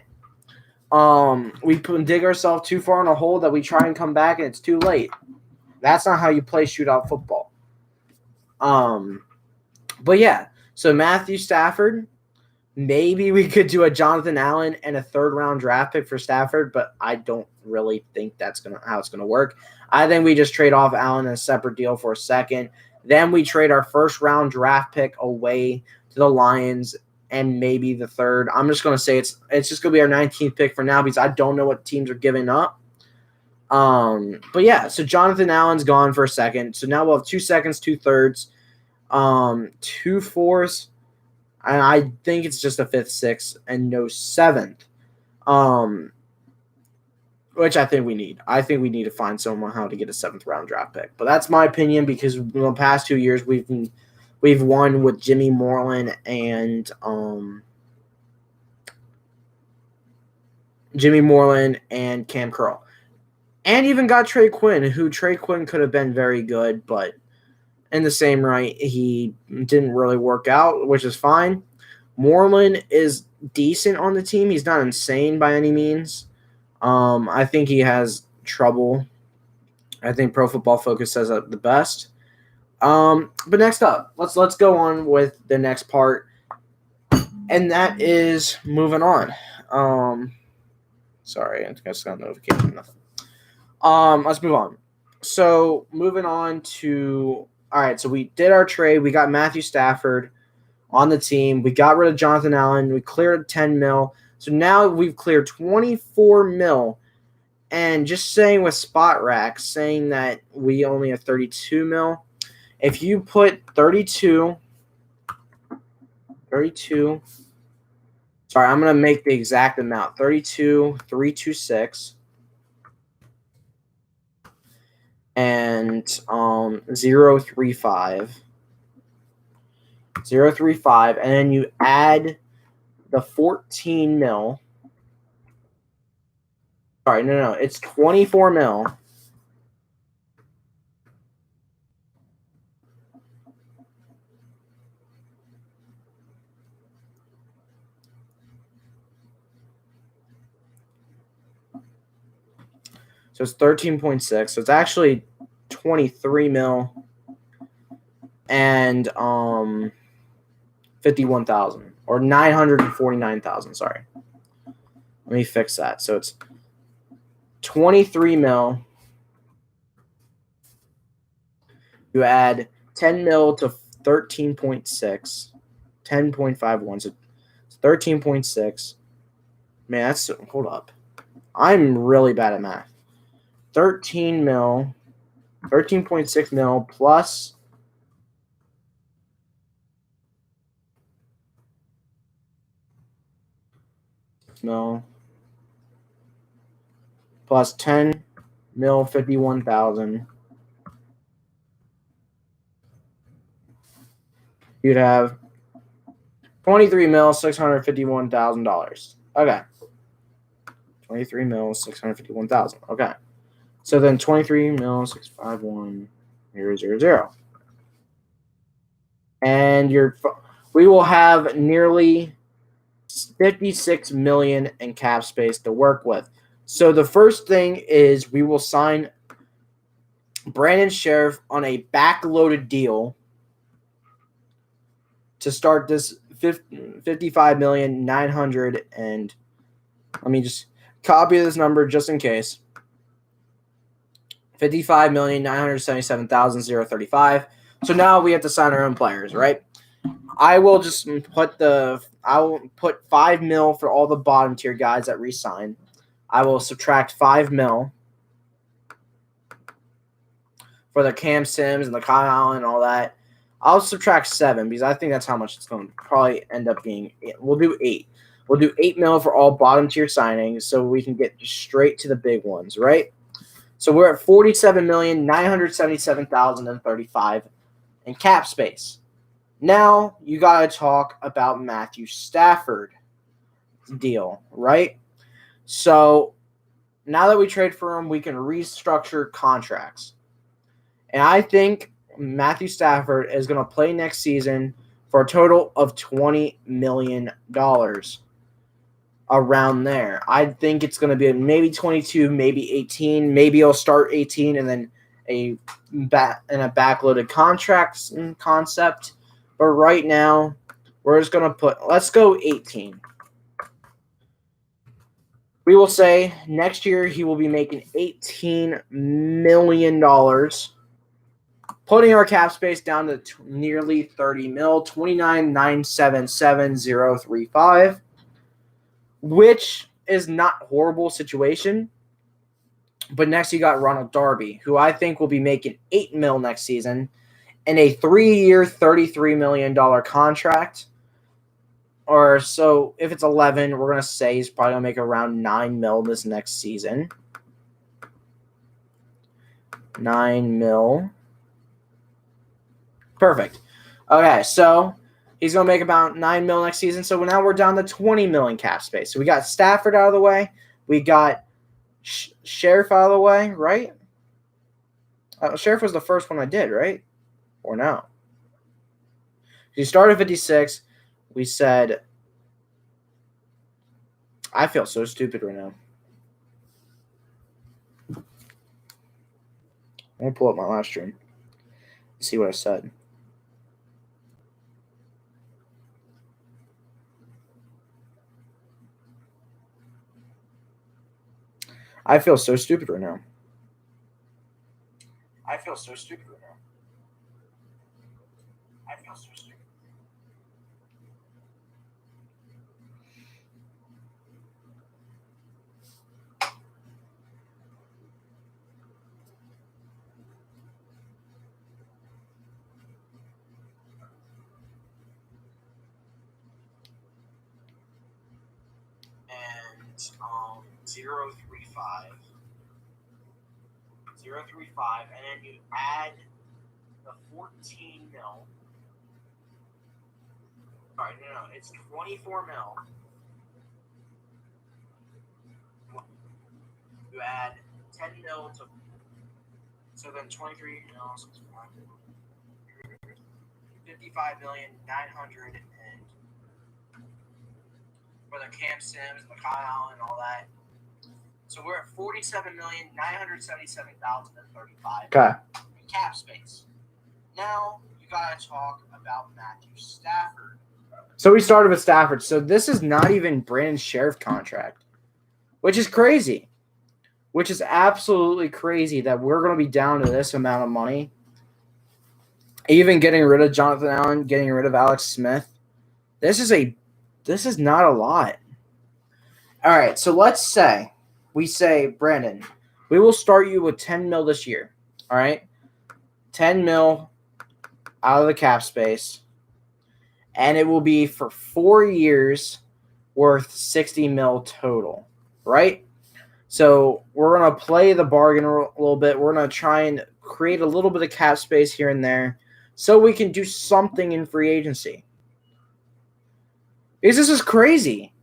[SPEAKER 1] We dig ourselves too far in a hole that we try and come back, and it's too late. That's not how you play shootout football. But yeah, so Matthew Stafford, maybe we could do a Jonathan Allen and a 3rd-round draft pick for Stafford, but I don't really think that's how it's gonna work. I think we just trade off Allen in a separate deal for a second. Then we trade our 1st-round draft pick away to the Lions and maybe the 3rd. I'm just gonna say it's just gonna be our 19th pick for now, because I don't know what teams are giving up. But yeah, so Jonathan Allen's gone for a second. So now we'll have 2 seconds, 2 thirds, 2 fourths, and I think it's just a 5th, 6th, and no 7th. Which I think we need. I think we need to find somehow to get a 7th-round draft pick. But that's my opinion, because in the past 2 years we've won with Jimmy Moreland and Jimmy Moreland, and Cam Curl. And even got Trey Quinn, who Trey Quinn could have been very good, but in the same right, he didn't really work out, which is fine. Moreland is decent on the team. He's not insane by any means. I think he has trouble. I think Pro Football Focus says that the best. But next up, let's go on with the next part, and that is moving on. Sorry, I just got a notification. Nothing. Let's move on. So moving on to all right. So we did our trade. We got Matthew Stafford on the team. We got rid of Jonathan Allen. We cleared 10 mil. So now we've cleared 24 mil. And just saying with Spot Rack, saying that we only have 32 mil. If you put 32, sorry, I'm going to make the exact amount. 32,326 and 035. 035, and then you add the 14 mil. Sorry, no, it's 24 mil. So it's 13.6. So it's actually 23 mil and 51,000 or 949,000. Sorry. Let me fix that. So it's 23 mil. You add 10 mil to 13.6, 10.51. So it's 13.6. Man, that's hold up. I'm really bad at math. 13 mil, 13.6 mil plus mil plus 10 mil, 51,000. You'd have 23 mil, $651,000. Okay. 23 mil, 651,000. Okay. So then 23 mil, 651,000. And we will have nearly 56 million in cap space to work with. So the first thing is we will sign Brandon Sheriff on a backloaded deal to start this 55,900 and let me just copy this number just in case. 55,977,035. So now we have to sign our own players, right? I will put 5 mil for all the bottom tier guys that re-sign. I will subtract 5 mil for the Cam Sims and the Kyle Allen and all that. I'll subtract 7 because I think that's how much it's going to probably end up being. We'll do 8. We'll do 8 mil for all bottom tier signings so we can get straight to the big ones, right? So we're at 47,977,035 in cap space. Now you got to talk about Matthew Stafford deal, right? So now that we trade for him, we can restructure contracts. And I think Matthew Stafford is going to play next season for a total of $20 million. Around there. I think it's going to be maybe 22, maybe 18. Maybe he'll start 18 and then a backloaded contract concept. But right now, we're just going to let's go 18. We will say next year he will be making $18 million, putting our cap space down to nearly 30 mil, 29,977,035. Which is not a horrible situation. But next you got Ronald Darby, who I think will be making $8 million next season and a 3-year, $33 million contract. Or so if it's 11, we're going to say he's probably going to make around $9 million this next season. $9 million. Perfect. Okay, so he's going to make about $9 million next season. So now we're down to $20 million cap space. So we got Stafford out of the way. We got Sheriff out of the way, right? Sheriff was the first one I did, right? Or no? He started 56. We said, I feel so stupid right now. I'm going to pull up my live stream. See what I said. I feel so stupid right now. I feel so stupid right now. I feel so stupid. And 035, and then you add the 14 mil. Sorry, no, it's 24 mil. You add 10 mil to, so then 23 mil, 55,900,000 and for the Cam Sims, the Kyle, and all that. So we're at 47,977,035. Okay. Cap space. Now you gotta talk about Matthew Stafford. So we started with Stafford. So this is not even Brandon Sheriff contract, which is crazy. Which is absolutely crazy that we're going to be down to this amount of money. Even getting rid of Jonathan Allen, getting rid of Alex Smith. This is not a lot. All right, so let's say we say, Brandon, we will start you with 10 mil this year. All right? 10 mil out of the cap space. And it will be for 4 years worth 60 mil total. Right? So we're going to play the bargain a little bit. We're going to try and create a little bit of cap space here and there so we can do something in free agency. This is crazy.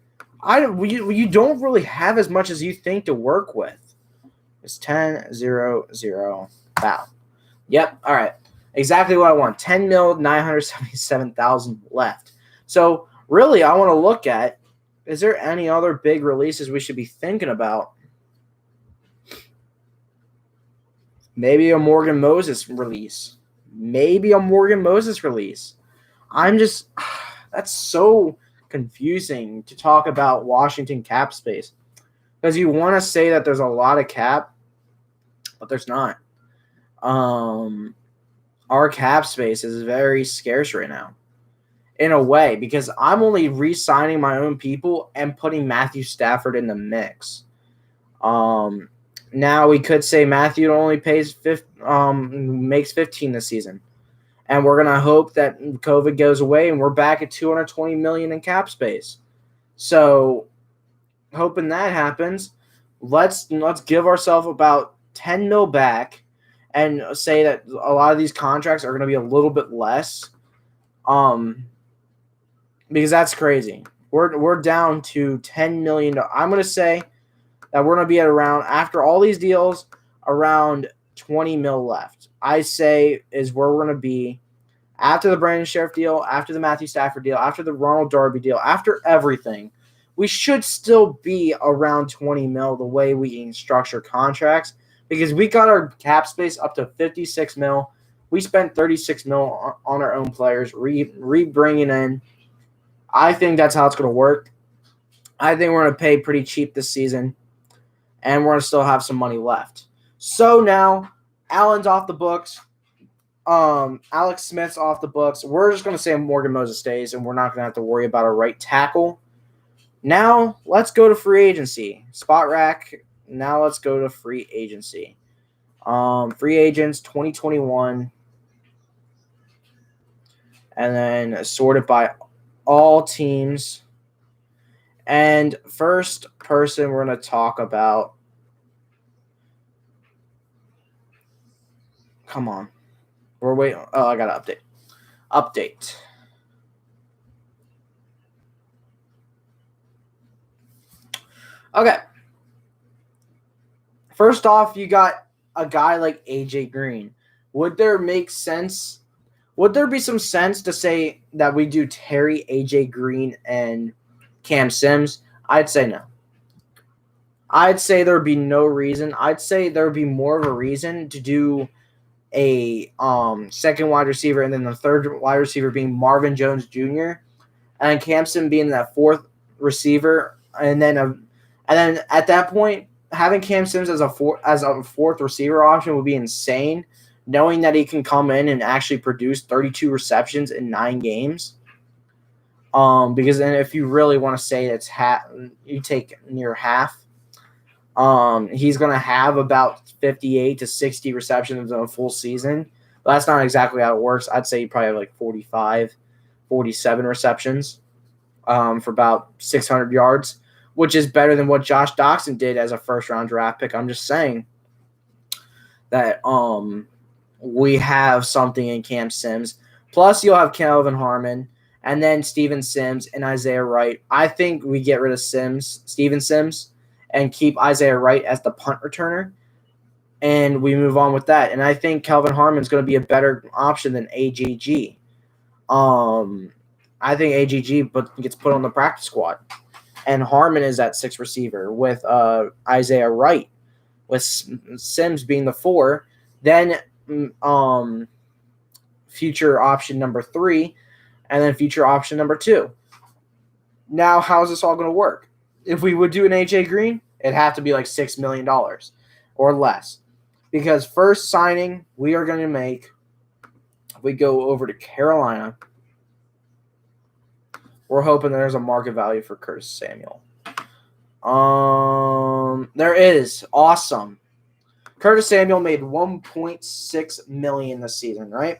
[SPEAKER 1] You don't really have as much as you think to work with. It's 10-0-0. Wow. Yep. All right. Exactly what I want. 10 mil, 977,000 left. So really, I want to look at, is there any other big releases we should be thinking about? Maybe a Morgan Moses release. I'm just – that's so confusing to talk about Washington cap space because you want to say that there's a lot of cap, but there's not. Our cap space is very scarce right now in a way because I'm only re-signing my own people and putting Matthew Stafford in the mix. Now we could say Matthew only makes 15 this season. And we're going to hope that COVID goes away and we're back at $220 million in cap space. So hoping that happens, let's give ourselves about 10 mil back and say that a lot of these contracts are going to be a little bit less. Because that's crazy. We're down to $10 million. I'm going to say that we're going to be at around, after all these deals, around 20 mil left. I say is where we're going to be after the Brandon Sheriff deal, after the Matthew Stafford deal, after the Ronald Darby deal, after everything. We should still be around 20 mil the way we can structure contracts because we got our cap space up to 56 mil. We spent 36 mil on our own players, bringing in. I think that's how it's going to work. I think we're going to pay pretty cheap this season, and we're going to still have some money left. So now, Allen's off the books. Alex Smith's off the books. We're just going to say Morgan Moses stays, and we're not going to have to worry about a right tackle. Now, let's go to free agency. Spot rack. Now let's go to free agency. Free agents 2021. And then sorted by all teams. And first person we're going to talk about. Come on. We're waiting. Oh, I got to update. Okay. First off, you got a guy like A.J. Green. Would there be some sense to say that we do Terry, A.J. Green, and Cam Sims? I'd say no. I'd say there would be no reason. I'd say there would be more of a reason to do a second wide receiver and then the third wide receiver being Marvin Jones Jr. and Cam Sims being that fourth receiver, and then at that point having Cam Sims as a fourth receiver option would be insane, knowing that he can come in and actually produce 32 receptions in 9 games. Because then if you really want to say it's you take near half. He's going to have about 58 to 60 receptions in a full season. But that's not exactly how it works. I'd say you probably have like 45, 47 receptions for about 600 yards, which is better than what Josh Doxson did as a first-round draft pick. I'm just saying that we have something in Cam Sims. Plus, you'll have Kelvin Harmon, and then Steven Sims and Isaiah Wright. I think we get rid of Steven Sims, and keep Isaiah Wright as the punt returner, and we move on with that. And I think Kelvin Harmon is going to be a better option than AGG. I think AGG gets put on the practice squad, and Harmon is that 6th receiver with Isaiah Wright, with Sims being the 4. Then future option number 3, and then future option number 2. Now, how is this all going to work? If we would do an AJ Green, it'd have to be like $6 million or less. Because first signing we are going to make, if we go over to Carolina, we're hoping there's a market value for Curtis Samuel. There is. Awesome. Curtis Samuel made $1.6 million this season, right?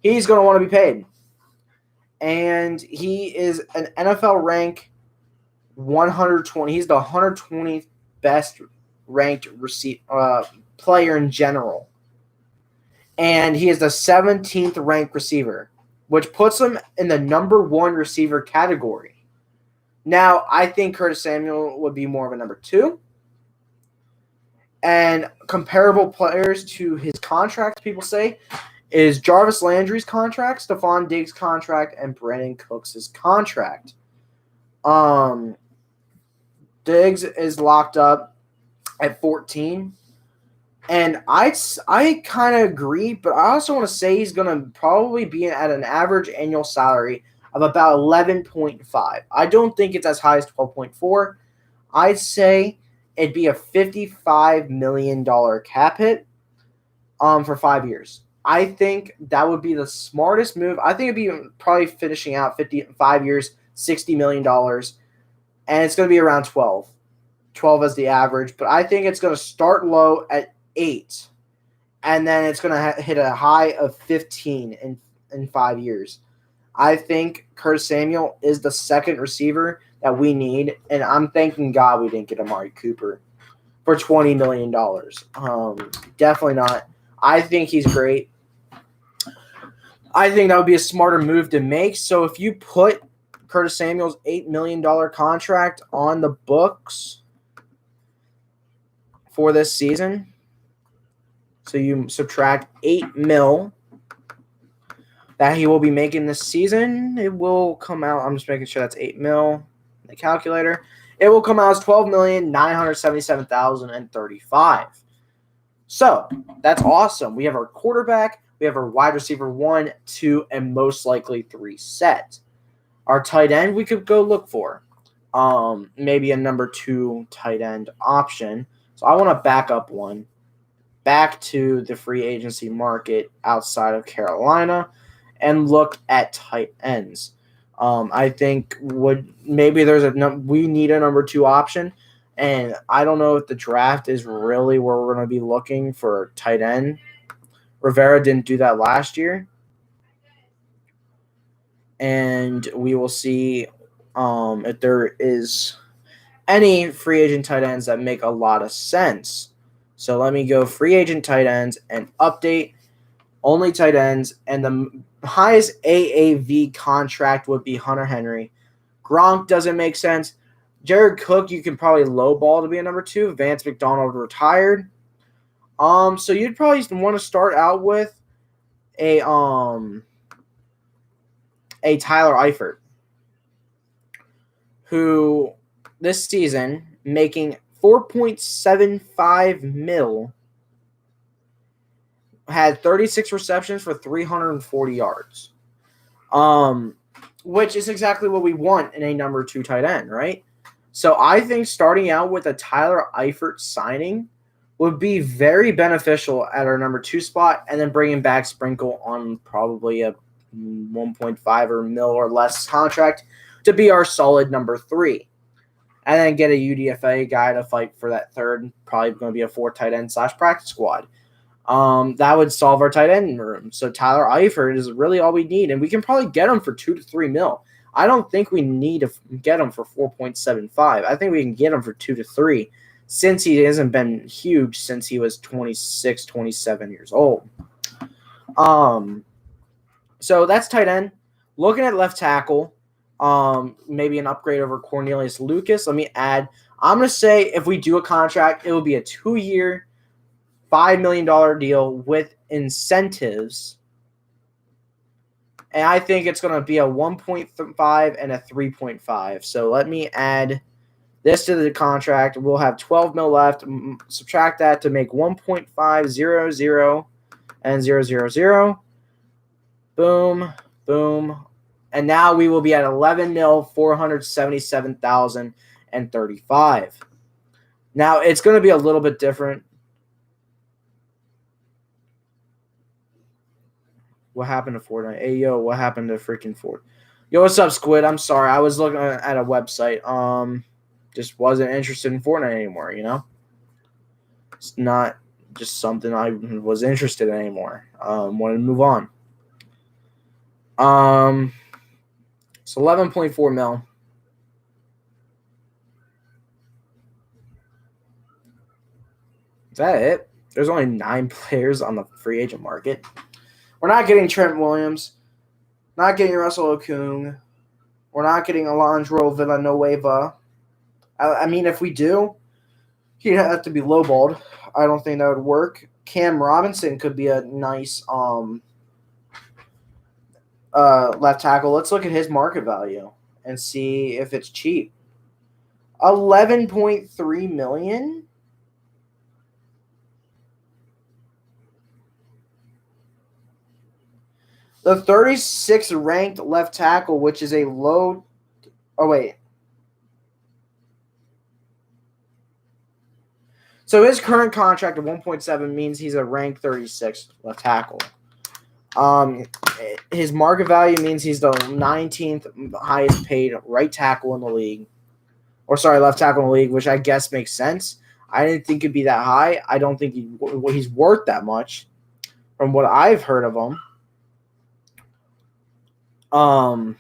[SPEAKER 1] He's going to want to be paid. And he is an NFL rank 120. He's the 120th best ranked player in general. And he is the 17th ranked receiver, which puts him in the number 1 receiver category. Now, I think Curtis Samuel would be more of a number 2. And comparable players to his contract, people say, is Jarvis Landry's contract, Stephon Diggs' contract, and Brandon Cooks' contract. Diggs is locked up at 14. And I kind of agree, but I also want to say he's going to probably be at an average annual salary of about 11.5. I don't think it's as high as 12.4. I'd say it'd be a $55 million cap hit for 5 years. I think that would be the smartest move. I think it'd be probably finishing out 5 years, $60 million. And it's going to be around 12. 12 as the average. But I think it's going to start low at 8. And then it's going to hit a high of 15 in 5 years. I think Curtis Samuel is the second receiver that we need. And I'm thanking God we didn't get Amari Cooper for $20 million. Definitely not. I think he's great. I think that would be a smarter move to make. So if you put Curtis Samuel's $8 million contract on the books for this season, so you subtract $8 million that he will be making this season, it will come out. I'm just making sure that's $8 million. The calculator. It will come out as $12,977,035. So that's awesome. We have our quarterback, we have our wide receiver 1, 2, and most likely 3 set. Our tight end we could go look for. Maybe a number 2 tight end option. So I want to back up one. Back to the free agency market outside of Carolina and look at tight ends. I think maybe we need a number 2 option, and I don't know if the draft is really where we're going to be looking for tight end. Rivera didn't do that last year, and we will see if there is any free agent tight ends that make a lot of sense. So let me go free agent tight ends and update only tight ends, and the highest AAV contract would be Hunter Henry. Gronk doesn't make sense. Jared Cook, you can probably lowball to be a number 2. Vance McDonald retired. So you'd probably want to start out with a Tyler Eifert, who this season making $4.75 million, had 36 receptions for 340 yards. Which is exactly what we want in a number 2 tight end, right? So I think starting out with a Tyler Eifert signing would be very beneficial at our number 2 spot, and then bringing back Sprinkle on probably a 1.5 or mil or less contract to be our solid number 3. And then get a UDFA guy to fight for that third, probably going to be a 4 tight end / practice squad. That would solve our tight end room. So Tyler Eifert is really all we need, and we can probably get him for 2 to 3 mil. I don't think we need to get him for 4.75. I think we can get him for 2 to 3, since he hasn't been huge since he was 26, 27 years old. So that's tight end. Looking at left tackle, maybe an upgrade over Cornelius Lucas. Let me add. I'm going to say if we do a contract, it will be a 2-year, $5 million deal with incentives. And I think it's going to be a 1.5 and a 3.5. So let me add this to the contract. We'll have 12 mil left. Subtract that to make 1.500 and 000. Boom, boom. And now we will be at 11,477,035. Now it's going to be a little bit different. What happened to Fortnite? Hey, yo, what happened to freaking Ford? Yo, what's up, Squid? I'm sorry. I was looking at a website. Just wasn't interested in Fortnite anymore, you know? It's not just something I was interested in anymore. Wanted to move on. So 11.4 mil. Is that it? There's only 9 players on the free agent market. We're not getting Trent Williams. Not getting Russell Okung. We're not getting Alejandro Villanueva. I mean, if we do, he'd have to be lowballed. I don't think that would work. Cam Robinson could be a nice left tackle. Let's look at his market value and see if it's cheap. $11.3 million. The 36th ranked left tackle, which is a low. Oh wait. So his current contract of 1.7 means he's a ranked 36th left tackle. His market value means he's the 19th highest paid right tackle in the league. Or sorry, left tackle in the league, which I guess makes sense. I didn't think it'd be that high. I don't think he's worth that much from what I've heard of him. But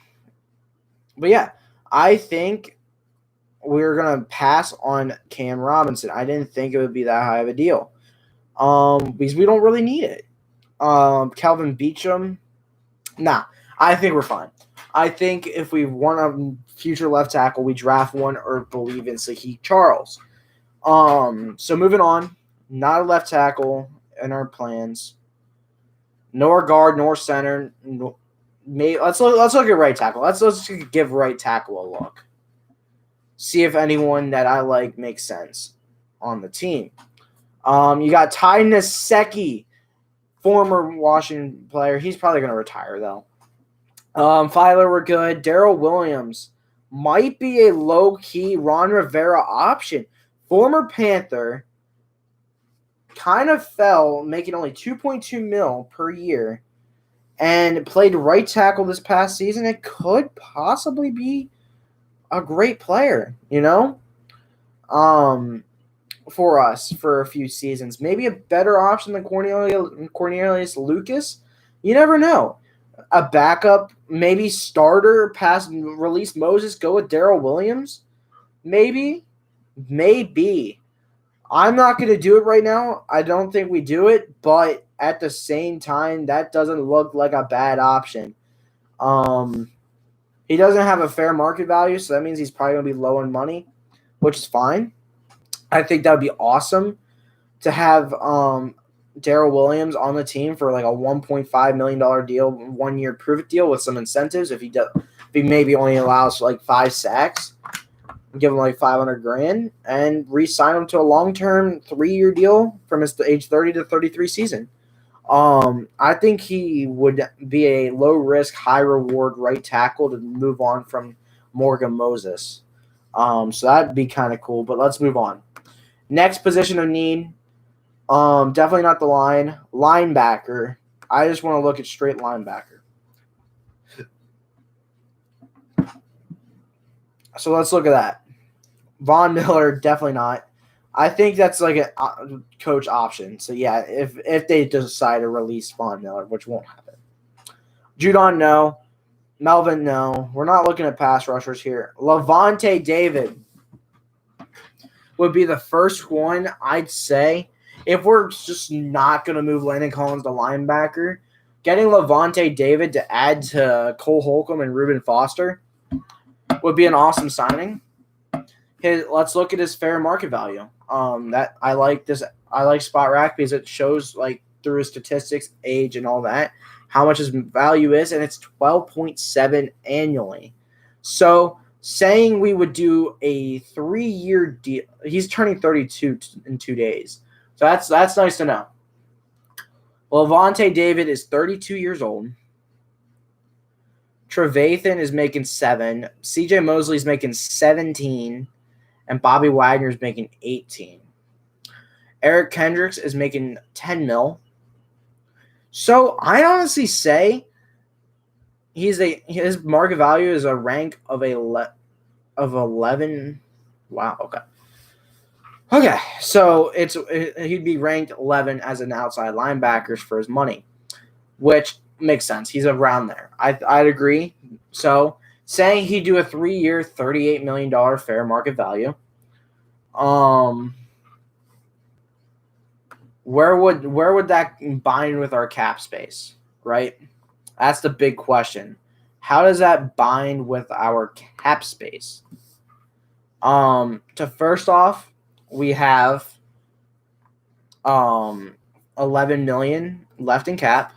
[SPEAKER 1] yeah, I think we're gonna pass on Cam Robinson. I didn't think it would be that high of a deal. Because we don't really need it. Calvin Beachum, nah. I think we're fine. I think if we want a future left tackle, we draft one or believe in Saheed Charles. So moving on, not a left tackle in our plans. Nor guard, nor center. Let's look at right tackle. Let's give right tackle a look. See if anyone that I like makes sense on the team. You got Ty Nsekhe, former Washington player. He's probably going to retire, though. Filer, we're good. Darrell Williams might be a low-key Ron Rivera option. Former Panther, kind of fell, making only $2.2 million per year, and played right tackle this past season. It could possibly be a great player, you know, for us for a few seasons. Maybe a better option than Cornelius Lucas. You never know. A backup, maybe starter, pass, release Moses, go with Darrell Williams. Maybe. I'm not going to do it right now. I don't think we do it, but at the same time, that doesn't look like a bad option. He doesn't have a fair market value, so that means he's probably going to be low in money. which is fine. I think that would be awesome to have Darrell Williams on the team for like a $1.5 million deal, 1 year prove-it deal with some incentives. If he maybe only allows like 5 sacks, give him like $500,000 and re-sign him to a long-term 3-year deal from his age 30 to 33 season. I think he would be a low-risk, high-reward right tackle to move on from Morgan Moses. So that'd be kind of cool. But let's move on. Next position of need. Definitely not the line. Linebacker. I just want to look at straight linebacker. So let's look at that. Von Miller, definitely not. I think that's like a coach option. So yeah, if they decide to release Von Miller, which won't happen. Judon, no. Melvin, no. We're not looking at pass rushers here. Lavonte David would be the first one I'd say. If we're just not going to move Landon Collins to linebacker, getting Lavonte David to add to Cole Holcomb and Reuben Foster would be an awesome signing. Let's look at his fair market value. That I like this. I like Spot Rack because it shows like through his statistics, age, and all that how much his value is, and it's 12.7 annually. So saying we would do a 3-year deal, he's turning 32 in 2 days. So that's nice to know. Well, Lavonte David is 32 years old. Trevathan is making 7. CJ Mosley is making 17. And Bobby Wagner is making 18. Eric Kendricks is making 10 mil. So I honestly say his market value is a rank of 11. Wow. Okay. So he'd be ranked 11 as an outside linebacker for his money, which makes sense. He's around there. I'd agree. So saying he'd do a 3-year, $38 million fair market value. Where would that bind with our cap space, right? That's the big question. How does that bind with our cap space? To first off, we have 11 million left in cap.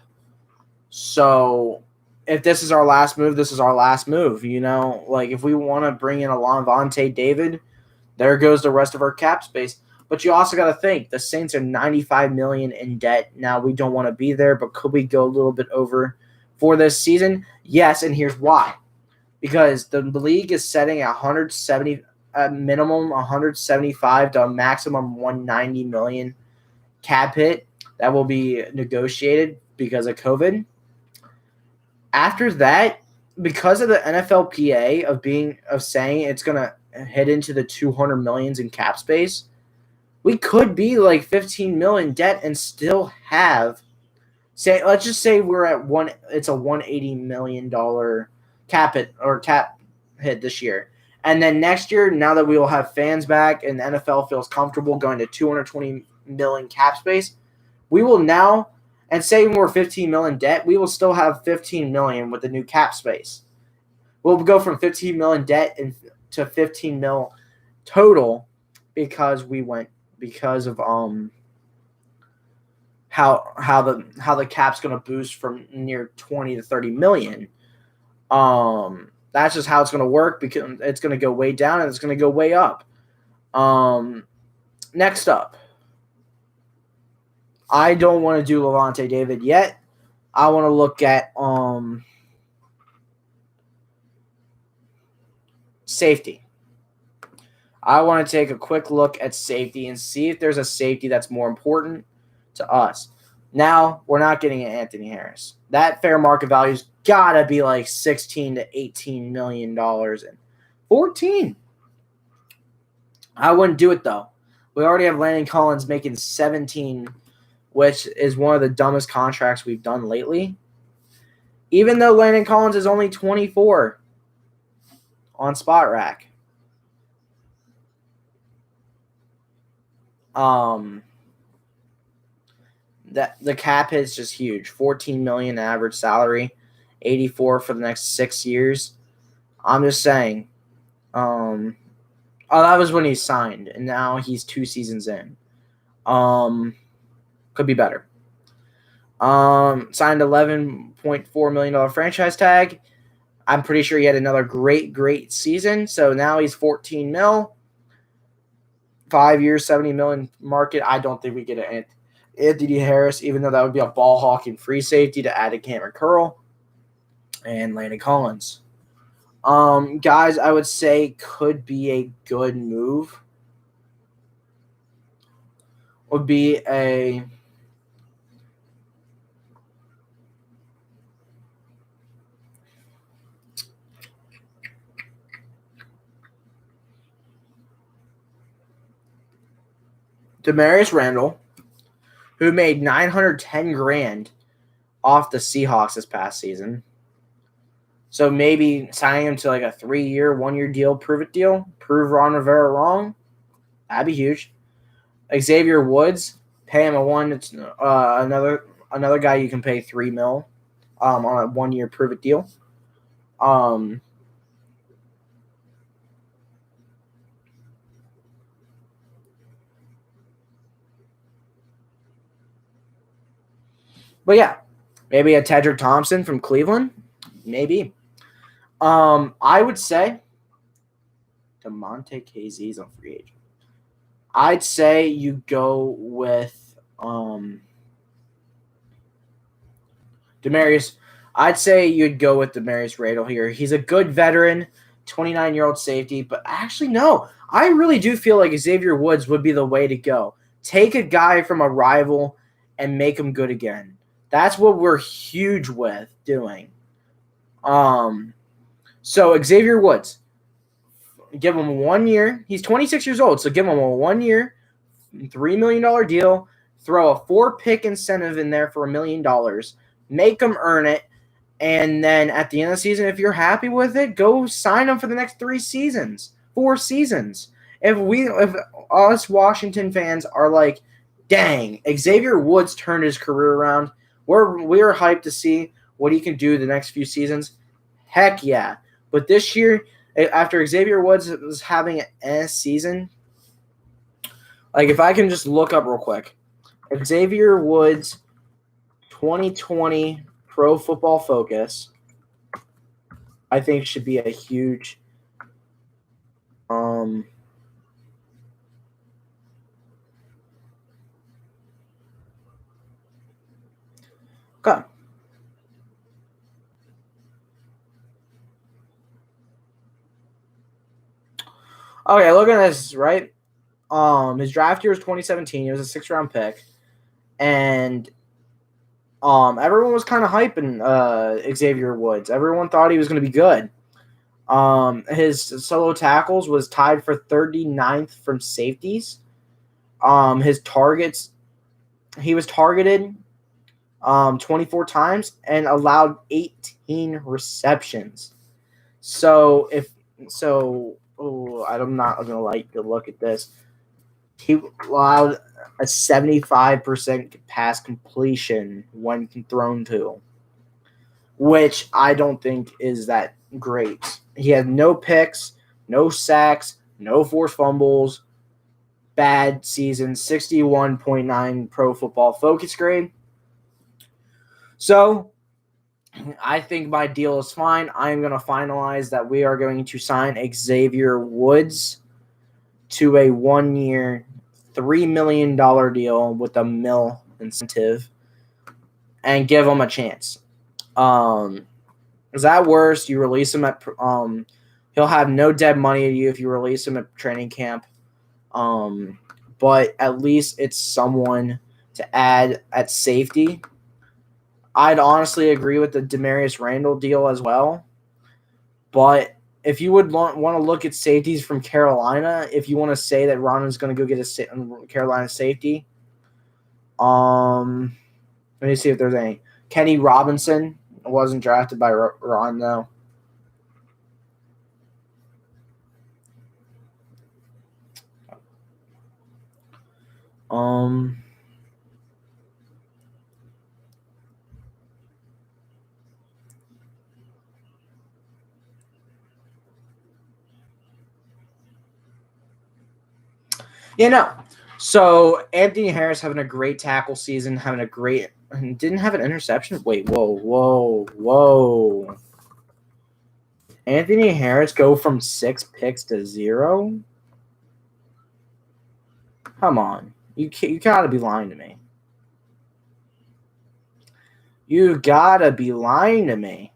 [SPEAKER 1] So if this is our last move, this is our last move. You know, like if we want to bring in a Lavonte David, there goes the rest of our cap space. But you also got to think the Saints are $95 million in debt. Now we don't want to be there, but could we go a little bit over for this season? Yes, and here's why. Because the league is setting a minimum 175 to a maximum 190 million cap hit that will be negotiated because of COVID. After that, because of the NFLPA of saying it's gonna hit into the 200 millions in cap space, we could be like 15 million debt and still have let's just say we're at it's a $180 million cap hit this year. And then next year, now that we will have fans back and the NFL feels comfortable going to 220 million cap space, we will now, and say we're 15 million debt, we will still have 15 million with the new cap space. We'll go from 15 million debt to 15 mil total because of how the cap's going to boost from near 20 to 30 million. That's just how it's going to work because it's going to go way down and it's going to go way up. Next up, I don't want to do Lavonte David yet. I want to look at safety. I want to take a quick look at safety and see if there's a safety that's more important to us. Now, we're not getting an Anthony Harris. That fair market value's got to be like $16 to $18 million and 14. I wouldn't do it, though. We already have Landon Collins making 17, which is one of the dumbest contracts we've done lately. Even though Landon Collins is only 24 on Spot Rack. That the cap hit is just huge. 14 million average salary, 84 for the next 6 years. I'm just saying, Oh, that was when he signed, and now he's 2 seasons in. Could be better. Signed $11.4 million franchise tag. I'm pretty sure he had another great season. So now he's 14 mil. 5 years, 70 million market. I don't think we get an Anthony Harris, even though that would be a ball hawking free safety to add a Cameron Curl and Landon Collins. Guys, I would say could be a good move. Would be a Demarius Randall, who made $910,000 off the Seahawks this past season. So maybe signing him to like a 3-year, 1-year deal, prove it deal, prove Ron Rivera wrong. That'd be huge. Xavier Woods, pay him a one. It's another guy you can pay $3 million on a 1-year prove it deal. But yeah, maybe a Tedrick Thompson from Cleveland, maybe. I would say DeMonte KZ's on free agent. I'd say you go with Demarius. I'd say you'd go with Demarius Randall here. He's a good veteran, 29-year-old safety, but actually no. I really do feel like Xavier Woods would be the way to go. Take a guy from a rival and make him good again. That's what we're huge with doing. So Xavier Woods, give him 1 year. He's 26 years old, so give him a 1 year, $3 million deal. Throw a 4-pick incentive in there for $1 million. Make him earn it. And then at the end of the season, if you're happy with it, go sign him for the next 4 seasons. If us Washington fans are like, dang, Xavier Woods turned his career around, we're hyped to see what he can do the next few seasons. Heck yeah. But this year, after Xavier Woods was having a season, like if I can just look up real quick, Xavier Woods 2020 Pro Football Focus, I think should be a huge okay. Okay, look at this, right? His draft year was 2017. He was a 6th-round pick. And everyone was kind of hyping Xavier Woods. Everyone thought he was going to be good. His solo tackles was tied for 39th from safeties. His targets, he was targeted 24 times and allowed 18 receptions. So I'm not going to like to look at this. He allowed a 75% pass completion when thrown to, which I don't think is that great. He had no picks, no sacks, no forced fumbles, bad season, 61.9 Pro Football Focus grade. So I think my deal is fine. I'm going to finalize that we are going to sign Xavier Woods to a 1-year, $3 million deal with $1 million incentive and give him a chance. Is that worse? You release him at he'll have no dead money to you if you release him at training camp. But at least it's someone to add at safety. I'd honestly agree with the Demarius Randall deal as well. But if you would want to look at safeties from Carolina, if you want to say that Ron is going to go get a Carolina safety, let me see if there's any. Kenny Robinson wasn't drafted by Ron, though. Yeah, no. So Anthony Harris having a great tackle season, didn't have an interception. Wait, whoa. Anthony Harris go from 6 picks to 0? Come on. You gotta be lying to me. You gotta be lying to me.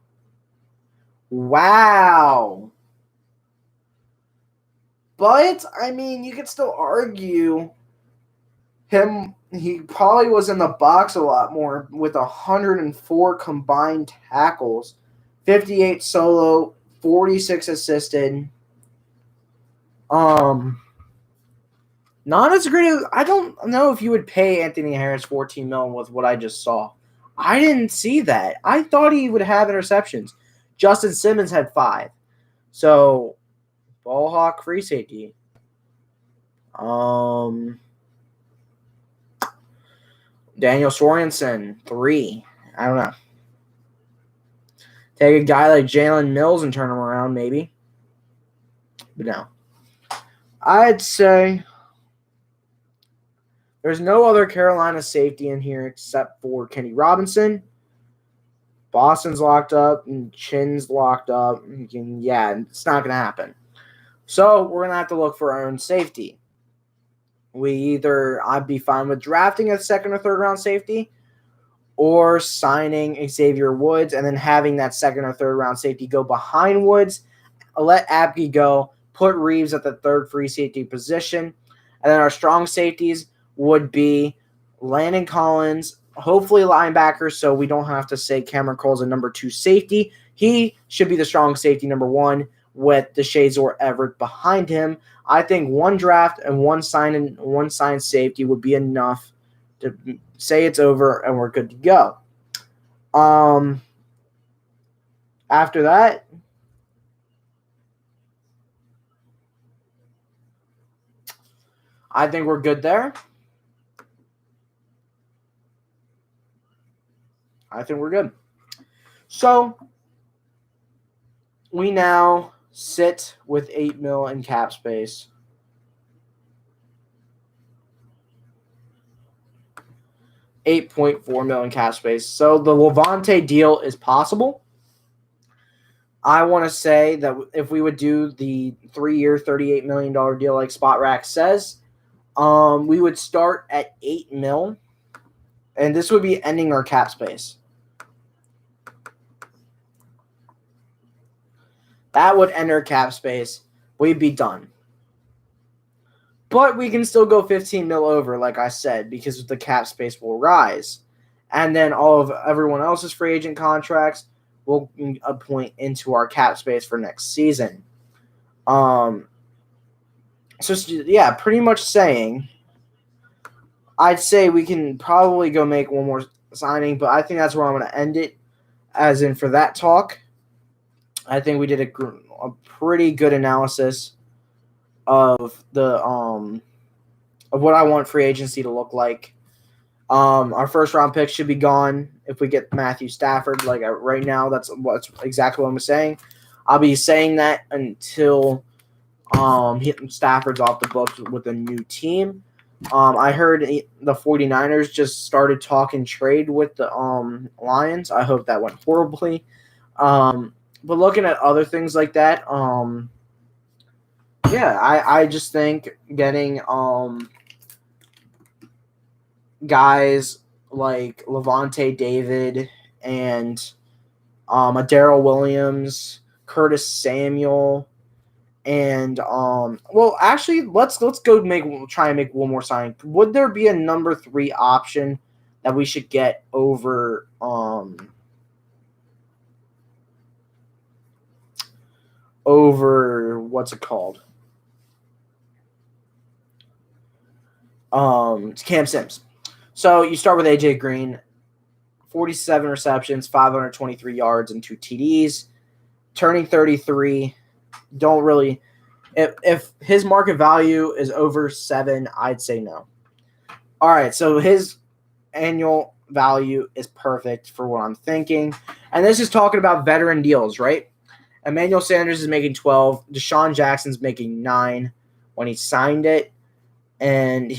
[SPEAKER 1] Wow. But, I mean, you could still argue he probably was in the box a lot more with 104 combined tackles, 58 solo, 46 assisted. Not as great as, I don't know if you would pay Anthony Harris $14 million with what I just saw. I didn't see that. I thought he would have interceptions. Justin Simmons had 5. So, ball hawk, free safety. Daniel Sorensen, 3. I don't know. Take a guy like Jalen Mills and turn him around, maybe. But no. I'd say there's no other Carolina safety in here except for Kenny Robinson. Boston's locked up and Chin's locked up. Yeah, it's not going to happen. So we're going to have to look for our own safety. I'd be fine with drafting a second or third round safety or signing Xavier Woods and then having that second or third round safety go behind Woods, let Apke go, put Reeves at the third free safety position, and then our strong safeties would be Landon Collins, hopefully linebacker, so we don't have to say Cameron Cole's a number 2 safety. He should be the strong safety number 1 with Deshazor Everett behind him. I think one draft and one sign safety would be enough to say it's over and we're good to go. After that, I think we're good there. I think we're good. So we now sit with $8 million in cap space. $8.4 million cap space. So the Levante deal is possible. I want to say that if we would do the 3-year, $38 million deal like Spot Rack says, we would start at $8 million, and this would be ending our cap space. That would end our cap space. We'd be done. But we can still go 15 mil over, like I said, because the cap space will rise. And then all of everyone else's free agent contracts will appoint into our cap space for next season. So, yeah, pretty much saying, I'd say we can probably go make one more signing, but I think that's where I'm going to end it, as in for that talk. I think we did a pretty good analysis of the of what I want free agency to look like. Our first round pick should be gone if we get Matthew Stafford. Like right now, that's exactly what I'm saying. I'll be saying that until Stafford's off the books with a new team. I heard the 49ers just started talking trade with the Lions. I hope that went horribly. But looking at other things like that, yeah, I just think getting guys like Levante David and a Darrell Williams, Curtis Samuel, and well, actually, let's go try and make one more signing. Would there be a number 3 option that we should get over what's it called? Cam Sims. So you start with AJ Green, 47 receptions, 523 yards, and 2 TDs. Turning 33. Don't really. If his market value is over 7, I'd say no. All right, so his annual value is perfect for what I'm thinking. And this is talking about veteran deals, right? Emmanuel Sanders is making 12. Deshaun Jackson's making 9 when he signed it. and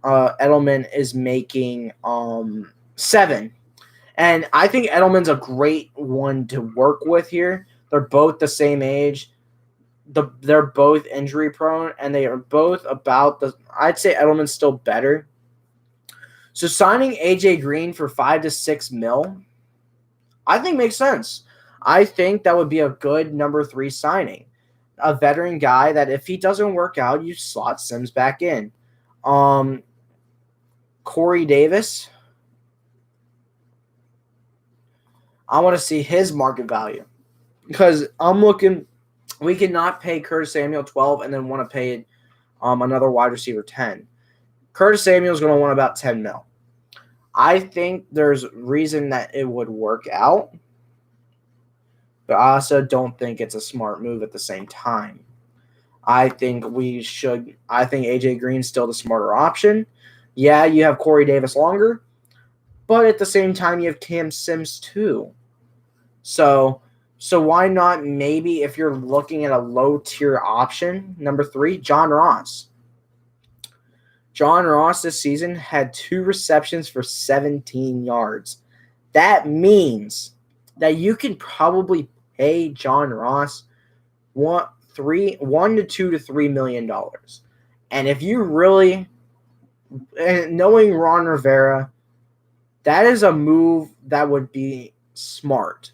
[SPEAKER 1] Edelman is making $7. And I think Edelman's a great one to work with here. They're both the same age. They're both injury prone, and they are both about I'd say Edelman's still better. So signing AJ Green for $5 to $6 million, I think makes sense. I think that would be a good number 3 signing. A veteran guy that if he doesn't work out, you slot Sims back in. Corey Davis, I want to see his market value because I'm looking. We cannot pay Curtis Samuel 12 and then want to pay another wide receiver 10. Curtis Samuel is going to want about 10 mil. I think there's reason that it would work out, but I also don't think it's a smart move at the same time. I think AJ Green's still the smarter option. Yeah, you have Corey Davis longer, but at the same time you have Cam Sims too. So why not maybe if you're looking at a low-tier option, number 3, John Ross. John Ross this season had 2 receptions for 17 yards. That means that you can probably pay John Ross $1 to $2 to $3 million. And if you really, knowing Ron Rivera, that is a move that would be smart.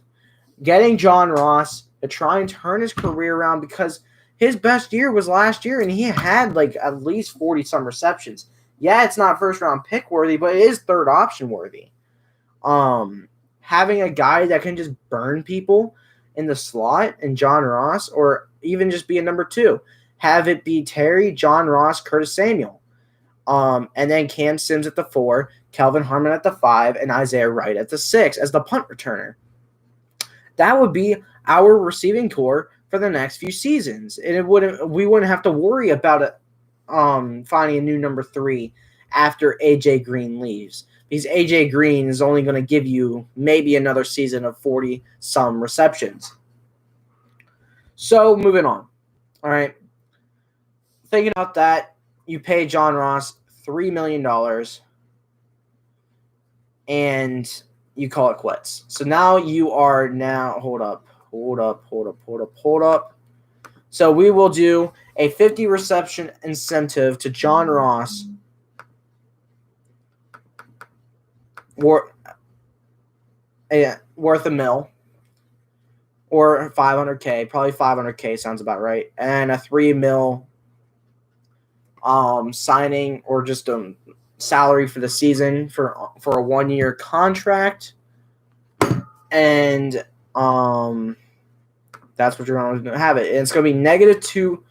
[SPEAKER 1] Getting John Ross to try and turn his career around because his best year was last year and he had like at least 40-some receptions. Yeah, it's not first-round pick worthy, but it is third option worthy. Having a guy that can just burn people in the slot and John Ross, or even just be a number 2. Have it be Terry, John Ross, Curtis Samuel. And then Cam Sims at the 4, Kelvin Harmon at the 5, and Isaiah Wright at the 6 as the punt returner. That would be our receiving core for the next few seasons. And we wouldn't have to worry about it finding a new number 3 after AJ Green leaves. Because AJ Green is only going to give you maybe another season of 40-some receptions. So, moving on. All right. Thinking about that, you pay John Ross $3 million and you call it quits. So now you are hold up. So we will do a 50 reception incentive to John Ross worth $1 million or $500K. Probably $500K sounds about right. And a $3 million signing or just a salary for the season for a 1-year contract. And that's what you're going to have it. And it's going to be -2,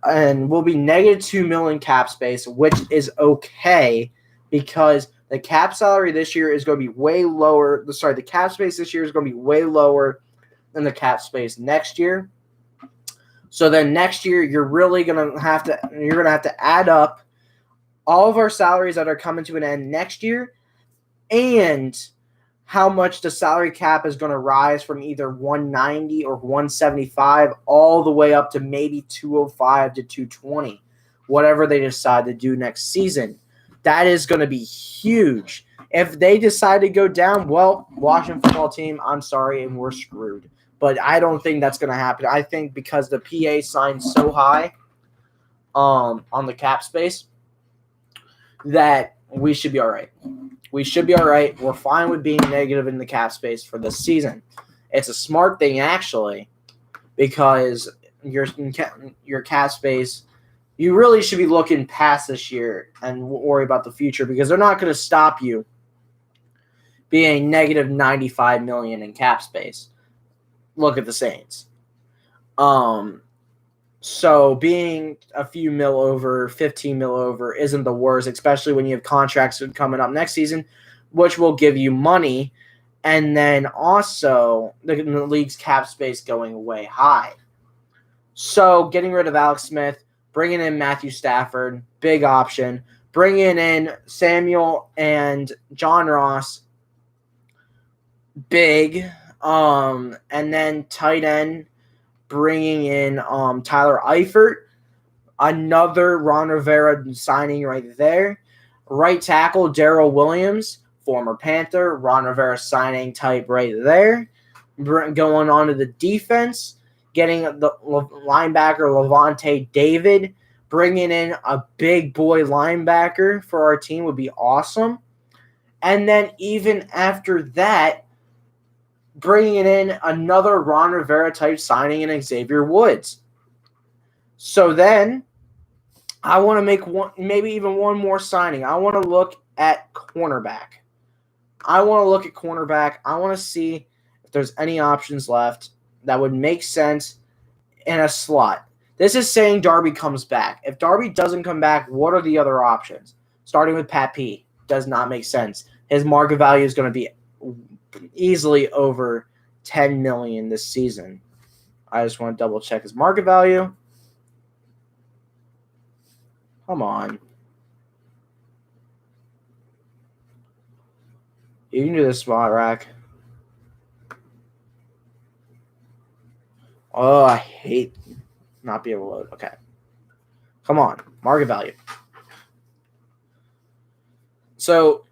[SPEAKER 1] and will be -2 million cap space, which is okay because the cap salary this year is going to be way lower. The cap space this year is going to be way lower than the cap space next year. So then next year you're going to have to add up all of our salaries that are coming to an end next year and how much the salary cap is going to rise from either 190 or 175 all the way up to maybe 205 to 220, whatever they decide to do next season. That is going to be huge. If they decide to go down, well, Washington football team, I'm sorry, and we're screwed. But I don't think that's going to happen. I think because the PA signed so high on the cap space that we should be all right. We should be all right. We're fine with being negative in the cap space for this season. It's a smart thing, actually, because your cap space, you really should be looking past this year and worry about the future because they're not going to stop you being -$95 million in cap space. Look at the Saints. So being a few mil over, 15 mil over isn't the worst, especially when you have contracts coming up next season, which will give you money. And then also the league's cap space going way high. So getting rid of Alex Smith, bringing in Matthew Stafford, big option. Bringing in Samuel and John Ross, big. And then tight end, bringing in Tyler Eifert. Another Ron Rivera signing right there. Right tackle, Darrell Williams, former Panther. Ron Rivera signing type right there. Going on to the defense, getting the linebacker Levante David, bringing in a big boy linebacker for our team would be awesome. And then even after that, bringing in another Ron Rivera type signing in Xavier Woods. So then I want to make one, maybe even one more signing. I want to look at cornerback. I want to see if there's any options left that would make sense in a slot. This is saying Darby comes back. If Darby doesn't come back, what are the other options? Starting with Pat P. Does not make sense. His market value is going to be easily over $10 million this season. I just want to double check his market value. Come on. You can do this, spot rack. Oh, I hate not being able to load. Okay. Come on. Market value. So,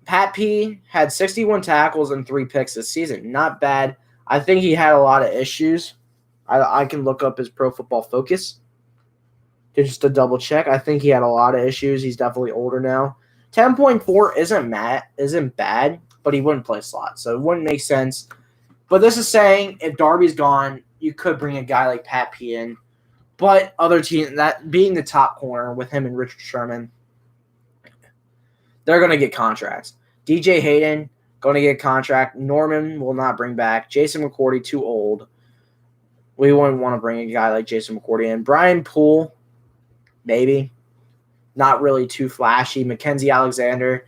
[SPEAKER 1] Pat P had 61 tackles and 3 picks this season. Not bad. I think he had a lot of issues. I can look up his Pro Football Focus just to double check. I think he had a lot of issues. He's definitely older now. 10.4 isn't bad, but he wouldn't play slot, so it wouldn't make sense. But this is saying if Darby's gone, you could bring a guy like Pat P in. But other teams, that being the top corner with him and Richard Sherman, they're going to get contracts. DJ Hayden, going to get a contract. Norman will not bring back. Jason McCourty, too old. We wouldn't want to bring a guy like Jason McCourty in. Brian Poole, maybe. Not really too flashy. Mackenzie Alexander,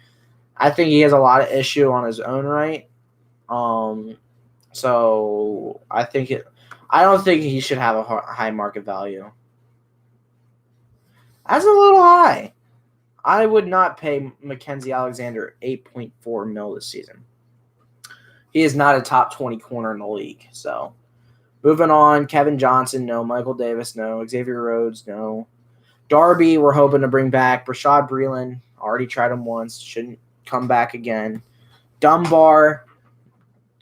[SPEAKER 1] I think he has a lot of issue on his own right. So I don't think he should have a high market value. That's a little high. I would not pay Mackenzie Alexander $8.4 million this season. He is not a top 20 corner in the league. So, moving on, Kevin Johnson, no. Michael Davis, no. Xavier Rhodes, no. Darby, we're hoping to bring back. Rashad Breeland, already tried him once, shouldn't come back again. Dunbar,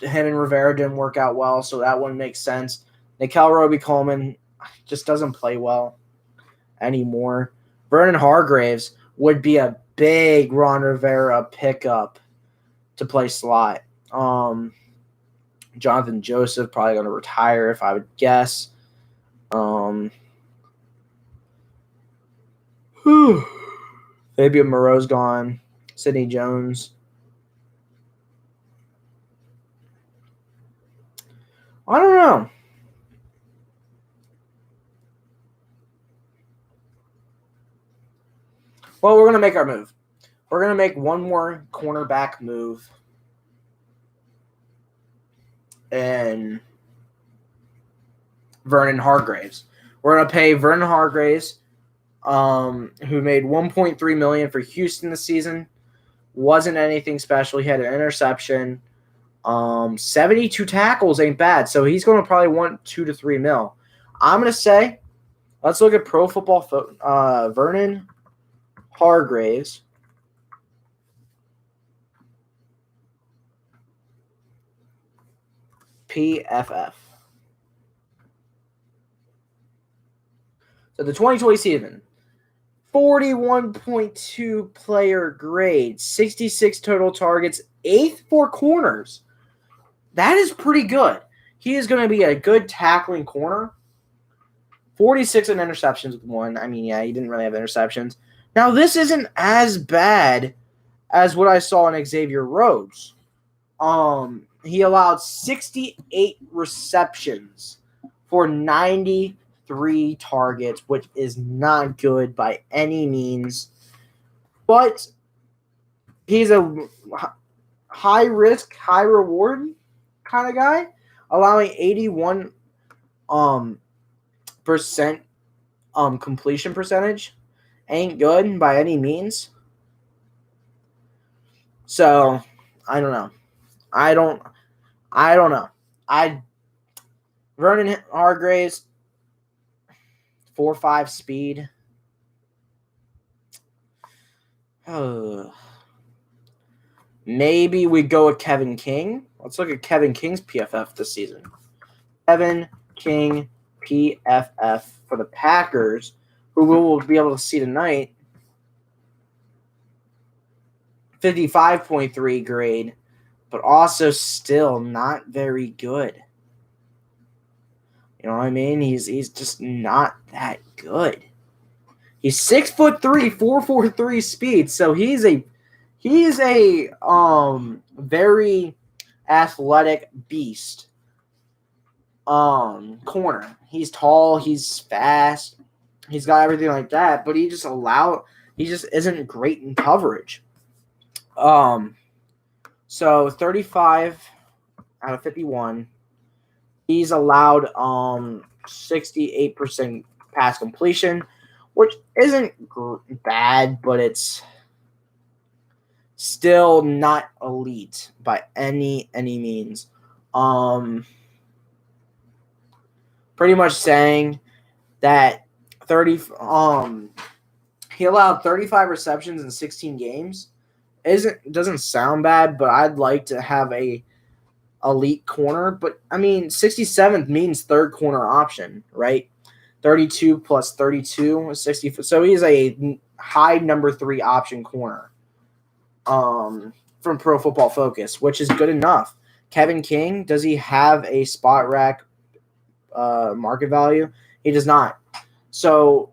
[SPEAKER 1] him and Rivera didn't work out well, so that wouldn't make sense. Nickel Roby-Coleman just doesn't play well anymore. Vernon Hargraves would be a big Ron Rivera pickup to play slot. Jonathan Joseph probably going to retire if I would guess. Fabian Moreau's gone. Sidney Jones. I don't know. Well, we're going to make our move. We're going to make one more cornerback move. And Vernon Hargraves. We're going to pay Vernon Hargraves, who made $1.3 million for Houston this season. Wasn't anything special. He had an interception. 72 tackles ain't bad. So he's going to probably want $2 to $3 million. I'm going to say, let's look at Pro Football. Vernon Hargraves. PFF. So the 2020 season, 41.2 player grade, 66 total targets, 8th for corners. That is pretty good. He is going to be a good tackling corner. 46 in interceptions with 1. I mean, yeah, he didn't really have interceptions. Now, this isn't as bad as what I saw in Xavier Rhodes. He allowed 68 receptions for 93 targets, which is not good by any means. But he's a high risk, high reward kind of guy, allowing 81 percent completion percentage. Ain't good by any means. So, I don't know. I don't know. Vernon Hargraves, 4.5 speed. Maybe we go with Kevin King. Let's look at Kevin King's PFF this season. Kevin King PFF for the Packers, who we will be able to see tonight. 55.3 grade, but also still not very good. You know what I mean? He's just not that good. He's 6'3", 4.43 speed, so he's a very athletic beast. Corner. He's tall, he's fast, he's got everything like that, but he just isn't great in coverage. So 35 out of 51. He's allowed 68% pass completion, which isn't bad, but it's still not elite by any means. Pretty much saying that he allowed 35 receptions in 16 games. Doesn't sound bad, but I'd like to have a elite corner. But I mean, 67th means third corner option, right? 32 plus 32 is 60. So he's a high number 3 option corner. From Pro Football Focus, which is good enough. Kevin King, does he have a spot rack market value? He does not. So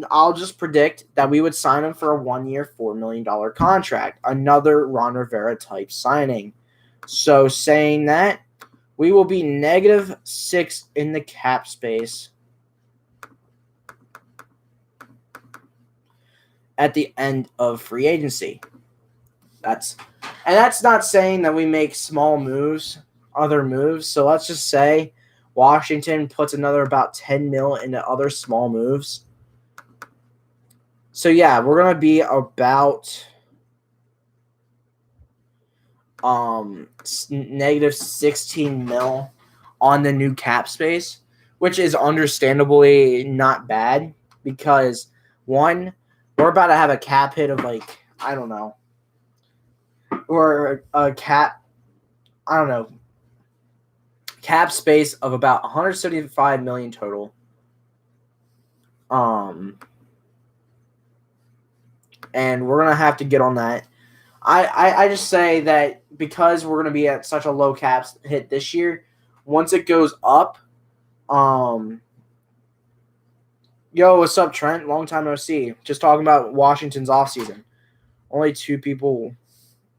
[SPEAKER 1] I'll just predict that we would sign him for a 1-year, $4 million contract. Another Ron Rivera type signing. So saying that, we will be -6 in the cap space at the end of free agency. That's not saying that we make other moves. So let's just say Washington puts another about 10 mil into other small moves. So yeah, we're gonna be about -16 mil on the new cap space, which is understandably not bad because one, we're about to have a cap hit of like, I don't know, or a cap space of about 175 million total. And we're gonna have to get on that. I just say that because we're gonna be at such a low cap hit this year, once it goes up, yo, what's up, Trent? Long time no see. Just talking about Washington's offseason. Only 2 people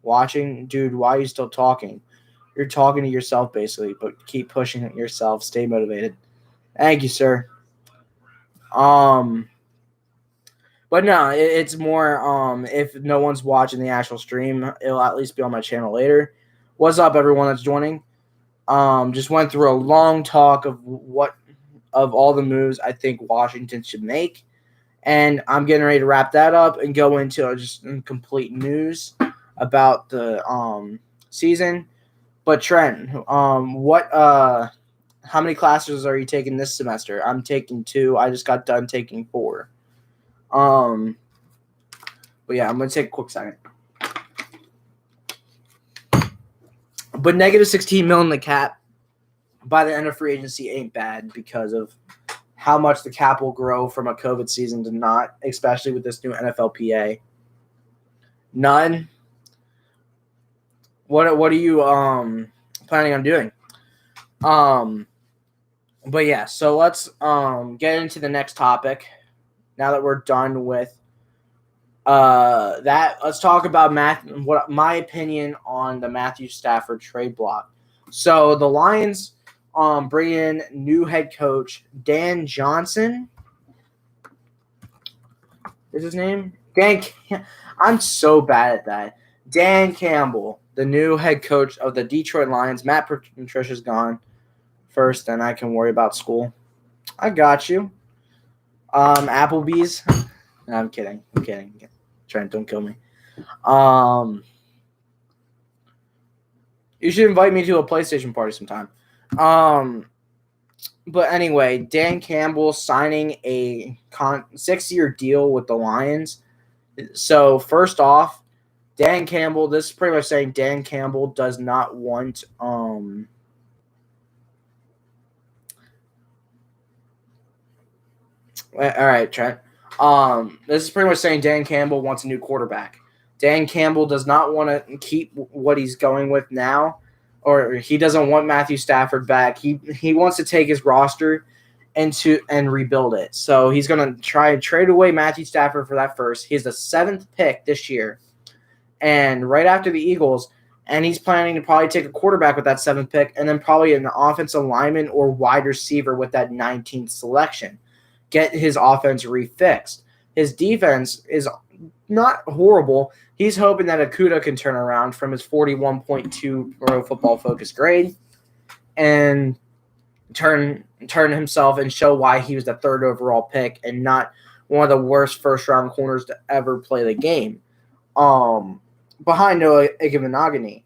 [SPEAKER 1] watching. Dude, why are you still talking? You're talking to yourself, basically, but keep pushing it yourself. Stay motivated. Thank you, sir. But no, it's more, if no one's watching the actual stream, it'll at least be on my channel later. What's up, everyone that's joining? Just went through a long talk of all the moves I think Washington should make. And I'm getting ready to wrap that up and go into just complete news about the season. But Trent, how many classes are you taking this semester? I'm taking 2. I just got done taking 4. But yeah, I'm gonna take a quick second. But -16 mil in the cap by the end of free agency ain't bad because of how much the cap will grow from a COVID season to not, especially with this new NFLPA. None. What are you planning on doing? But yeah, so let's get into the next topic. Now that we're done with that, let's talk about what my opinion on the Matthew Stafford trade block. So the Lions bring in new head coach Dan Johnson. Is his name? I'm so bad at that. Dan Campbell, the new head coach of the Detroit Lions. Matt Patricia's gone first, and I can worry about school. I got you. Applebee's. No, I'm kidding. Trent, don't kill me. You should invite me to a PlayStation party sometime. But anyway, Dan Campbell signing a 6-year deal with the Lions. So first off, Dan Campbell. This is pretty much saying Dan Campbell does not want. All right, Trent. This is pretty much saying Dan Campbell wants a new quarterback. Dan Campbell does not want to keep what he's going with now, or he doesn't want Matthew Stafford back. He wants to take his roster and rebuild it. So he's going to try and trade away Matthew Stafford for that first. He's the 7th pick this year, and right after the Eagles, and he's planning to probably take a quarterback with that 7th pick, and then probably an offensive lineman or wide receiver with that 19th selection. Get his offense refixed. His defense is not horrible. He's hoping that Okudah can turn around from his 41.2 Pro Football Focus grade and turn himself and show why he was the 3rd overall pick and not one of the worst first-round corners to ever play the game. Behind Noah Igubenagany,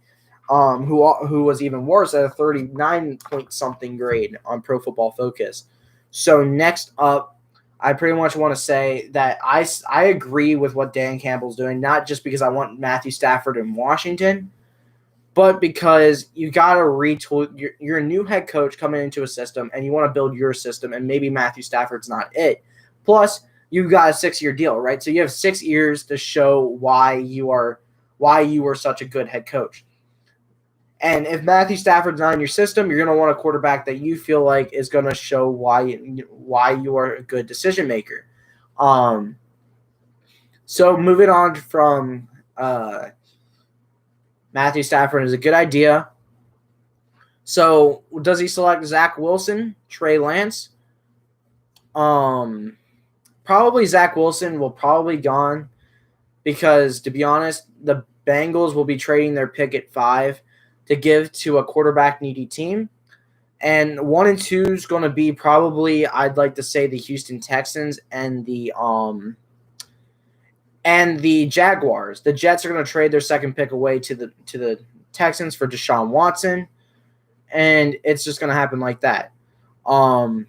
[SPEAKER 1] who was even worse at a 39-point-something grade on Pro Football Focus. So next up, I pretty much want to say that I agree with what Dan Campbell's doing, not just because I want Matthew Stafford in Washington, but because you got to retool. You're a new head coach coming into a system, and you want to build your system, and maybe Matthew Stafford's not it. Plus, you got a 6-year deal, right? So you have 6 years to show why you were such a good head coach. And if Matthew Stafford's not in your system, you're going to want a quarterback that you feel like is going to show why you are a good decision maker. So moving on from Matthew Stafford is a good idea. So does he select Zach Wilson, Trey Lance? Probably Zach Wilson will probably gone because, to be honest, the Bengals will be trading their pick at 5 to give to a quarterback-needy team. And 1 and 2 is going to be probably, I'd like to say, the Houston Texans and the Jaguars. The Jets are going to trade their 2nd pick away to the Texans for Deshaun Watson, and it's just going to happen like that. So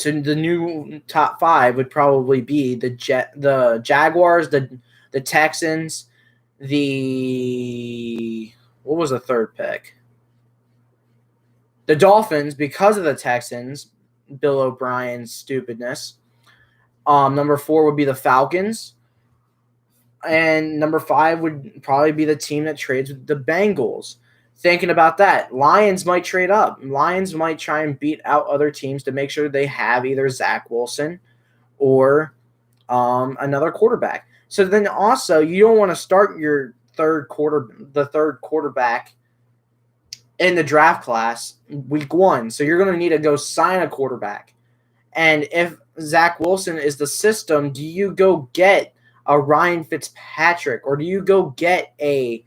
[SPEAKER 1] the new top 5 would probably be the Jaguars, the Texans, what was the 3rd pick? The Dolphins, because of the Texans, Bill O'Brien's stupidness. Number 4 would be the Falcons. And number 5 would probably be the team that trades with the Bengals. Thinking about that, Lions might trade up. Lions might try and beat out other teams to make sure they have either Zach Wilson or another quarterback. So then also, you don't want to start your third quarterback in the draft class week 1. So you're going to need to go sign a quarterback. And if Zach Wilson is the system, do you go get a Ryan Fitzpatrick, or do you go get a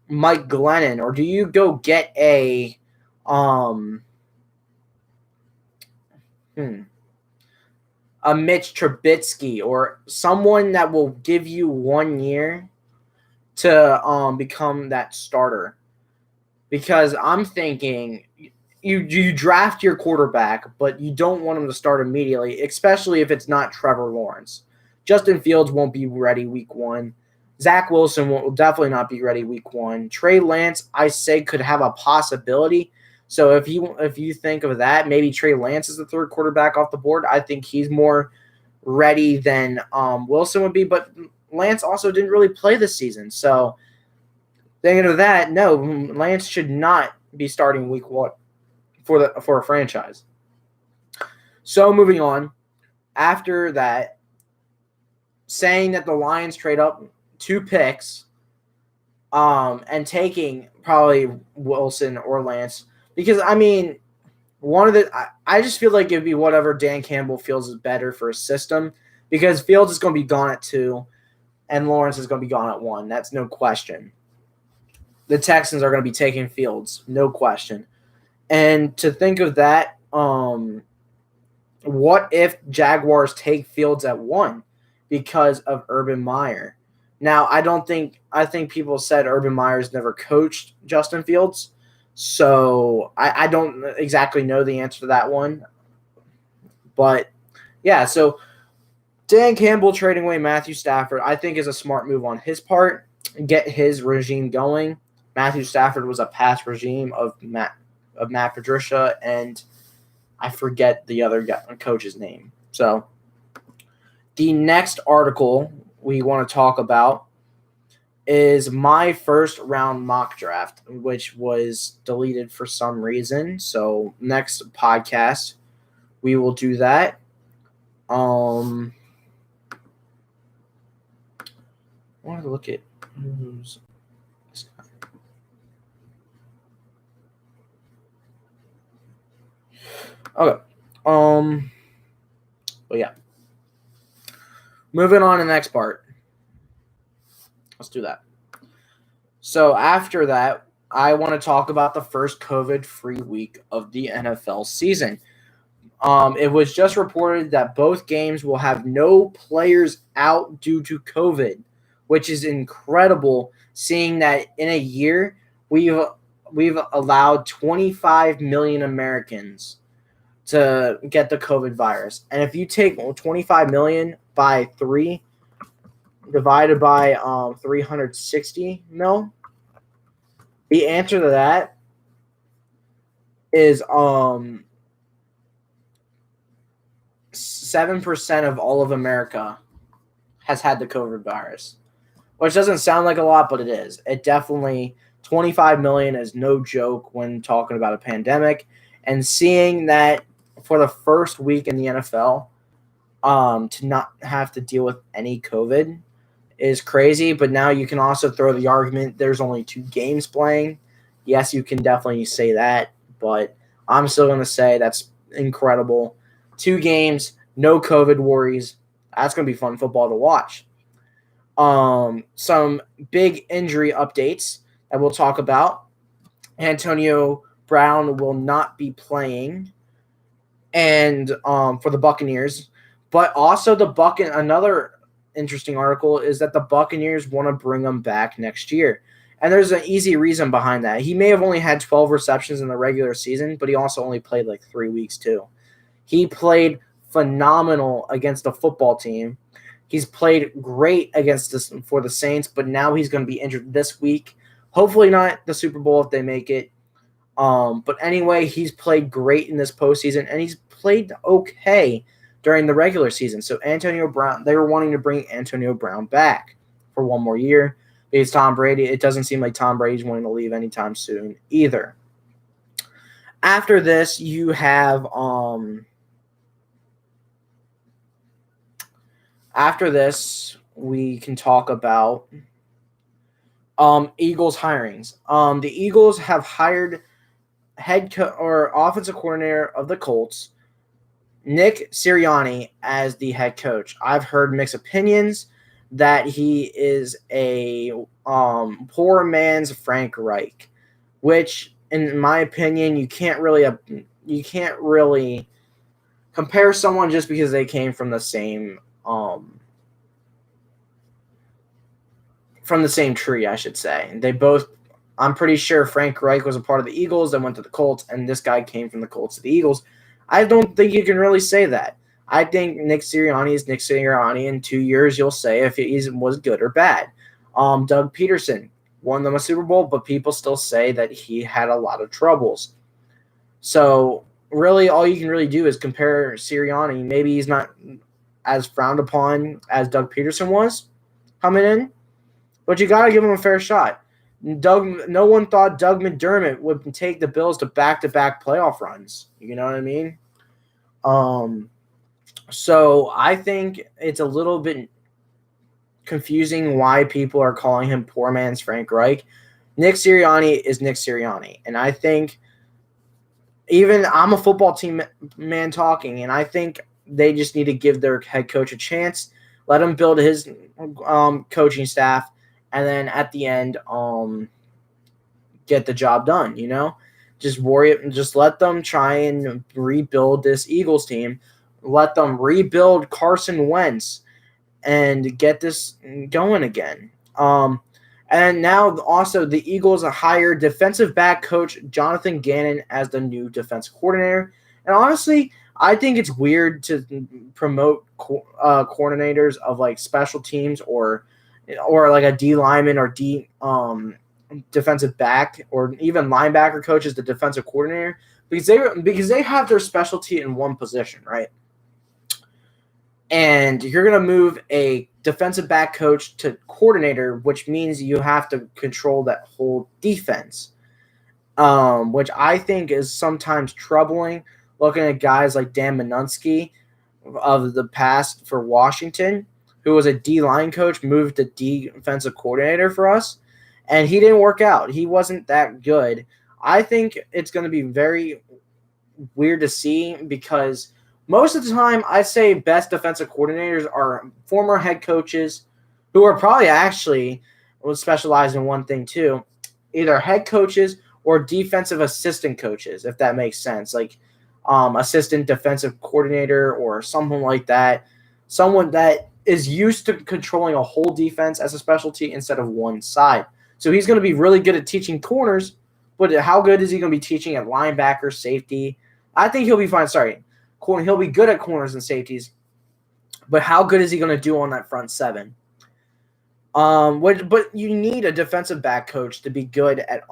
[SPEAKER 1] Mike Glennon, or do you go get a Mitch Trubisky, or someone that will give you 1 year to become that starter? Because I'm thinking you draft your quarterback, but you don't want him to start immediately, especially if it's not Trevor Lawrence. Justin Fields won't be ready week 1. Zach Wilson will definitely not be ready week 1. Trey Lance, I say, could have a possibility. So if you think of that, maybe Trey Lance is the 3rd quarterback off the board. I think he's more ready than Wilson would be. But Lance also didn't really play this season. So thinking of that, no, Lance should not be starting week 1 for a franchise. So moving on, after that, saying that the Lions trade up 2 picks and taking probably Wilson or Lance, because I mean, I just feel like it'd be whatever Dan Campbell feels is better for his system, because Fields is going to be gone at 2 and Lawrence is going to be gone at 1. That's no question. The Texans are going to be taking Fields, no question. And to think of that, what if Jaguars take Fields at 1 because of Urban Meyer? Now, I think people said Urban Meyer's never coached Justin Fields, so I don't exactly know the answer to that one. But, yeah, so Dan Campbell trading away Matthew Stafford, I think, is a smart move on his part. Get his regime going. Matthew Stafford was a past regime of Matt Patricia, and I forget the other coach's name. So the next article we want to talk about is my first round mock draft, which was deleted for some reason. So next podcast, we will do that. I wanted to look at who's this guy. Okay. But yeah. Moving on to the next part. Let's do that. So after that, I want to talk about the first COVID-free week of the NFL season. It was just reported that both games will have no players out due to COVID, which is incredible, seeing that in a year we've allowed 25 million Americans to get the COVID virus. And if you take 25 million by 3, divided by 360 mil, the answer to that is 7% of all of America has had the COVID virus, which doesn't sound like a lot, but it is. It definitely, 25 million is no joke when talking about a pandemic. And seeing that for the first week in the NFL, to not have to deal with any COVID is crazy. But now you can also throw the argument there's only 2 games playing. Yes, you can definitely say that, but I'm still going to say that's incredible. 2 games, no COVID worries. That's going to be fun football to watch. Some big injury updates that we'll talk about. Antonio Brown will not be playing, and for the Buccaneers, but also another interesting article is that the Buccaneers want to bring him back next year. And there's an easy reason behind that. He may have only had 12 receptions in the regular season, but he also only played like 3 weeks too. He played phenomenal against the football team. He's played great for the Saints, but now he's going to be injured this week. Hopefully not the Super Bowl if they make it. But anyway, he's played great in this postseason, and he's played okay during the regular season. So Antonio Brown, they were wanting to bring Antonio Brown back for one more year. Because Tom Brady, it doesn't seem like Tom Brady's wanting to leave anytime soon either. After this, you have after this, we can talk about Eagles hirings. The Eagles have hired offensive coordinator of the Colts, Nick Sirianni, as the head coach. I've heard mixed opinions that he is a poor man's Frank Reich, which, in my opinion, you can't really compare someone just because they came from the same tree, I should say. I'm pretty sure Frank Reich was a part of the Eagles and went to the Colts, and this guy came from the Colts to the Eagles. I don't think you can really say that. I think Nick Sirianni is Nick Sirianni. In 2 years, you'll say if he was good or bad. Doug Peterson won them a Super Bowl, but people still say that he had a lot of troubles. So really, all you can really do is compare Sirianni. Maybe he's not as frowned upon as Doug Peterson was coming in, but you got to give him a fair shot. No one thought Doug McDermott would take the Bills to back-to-back playoff runs. You know what I mean? So I think it's a little bit confusing why people are calling him poor man's Frank Reich. Nick Sirianni is Nick Sirianni. And I think I'm a football team man talking, and I think they just need to give their head coach a chance, let him build his coaching staff, and then at the end get the job done, you know? Just let them try and rebuild this Eagles team. Let them rebuild Carson Wentz and get this going again. And now also the Eagles hired defensive back coach Jonathan Gannon as the new defensive coordinator. And honestly, I think it's weird to promote coordinators of like special teams or like a D lineman or defensive back or even linebacker coach as the defensive coordinator because they have their specialty in one position, right? And you're going to move a defensive back coach to coordinator, which means you have to control that whole defense, which I think is sometimes troubling looking at guys like Dan Minunsky of the past for Washington, who was a D-line coach, moved to defensive coordinator for us, and he didn't work out. He wasn't that good. I think it's going to be very weird to see because most of the time I say best defensive coordinators are former head coaches who are probably actually will specialize in one thing too, either head coaches or defensive assistant coaches, if that makes sense. Like assistant defensive coordinator or someone like that. Someone that is used to controlling a whole defense as a specialty instead of one side. So he's going to be really good at teaching corners, but how good is he going to be teaching at linebacker, safety? I think he'll be fine. Sorry. He'll be good at corners and safeties, but how good is he going to do on that front seven? But you need a defensive back coach to be good at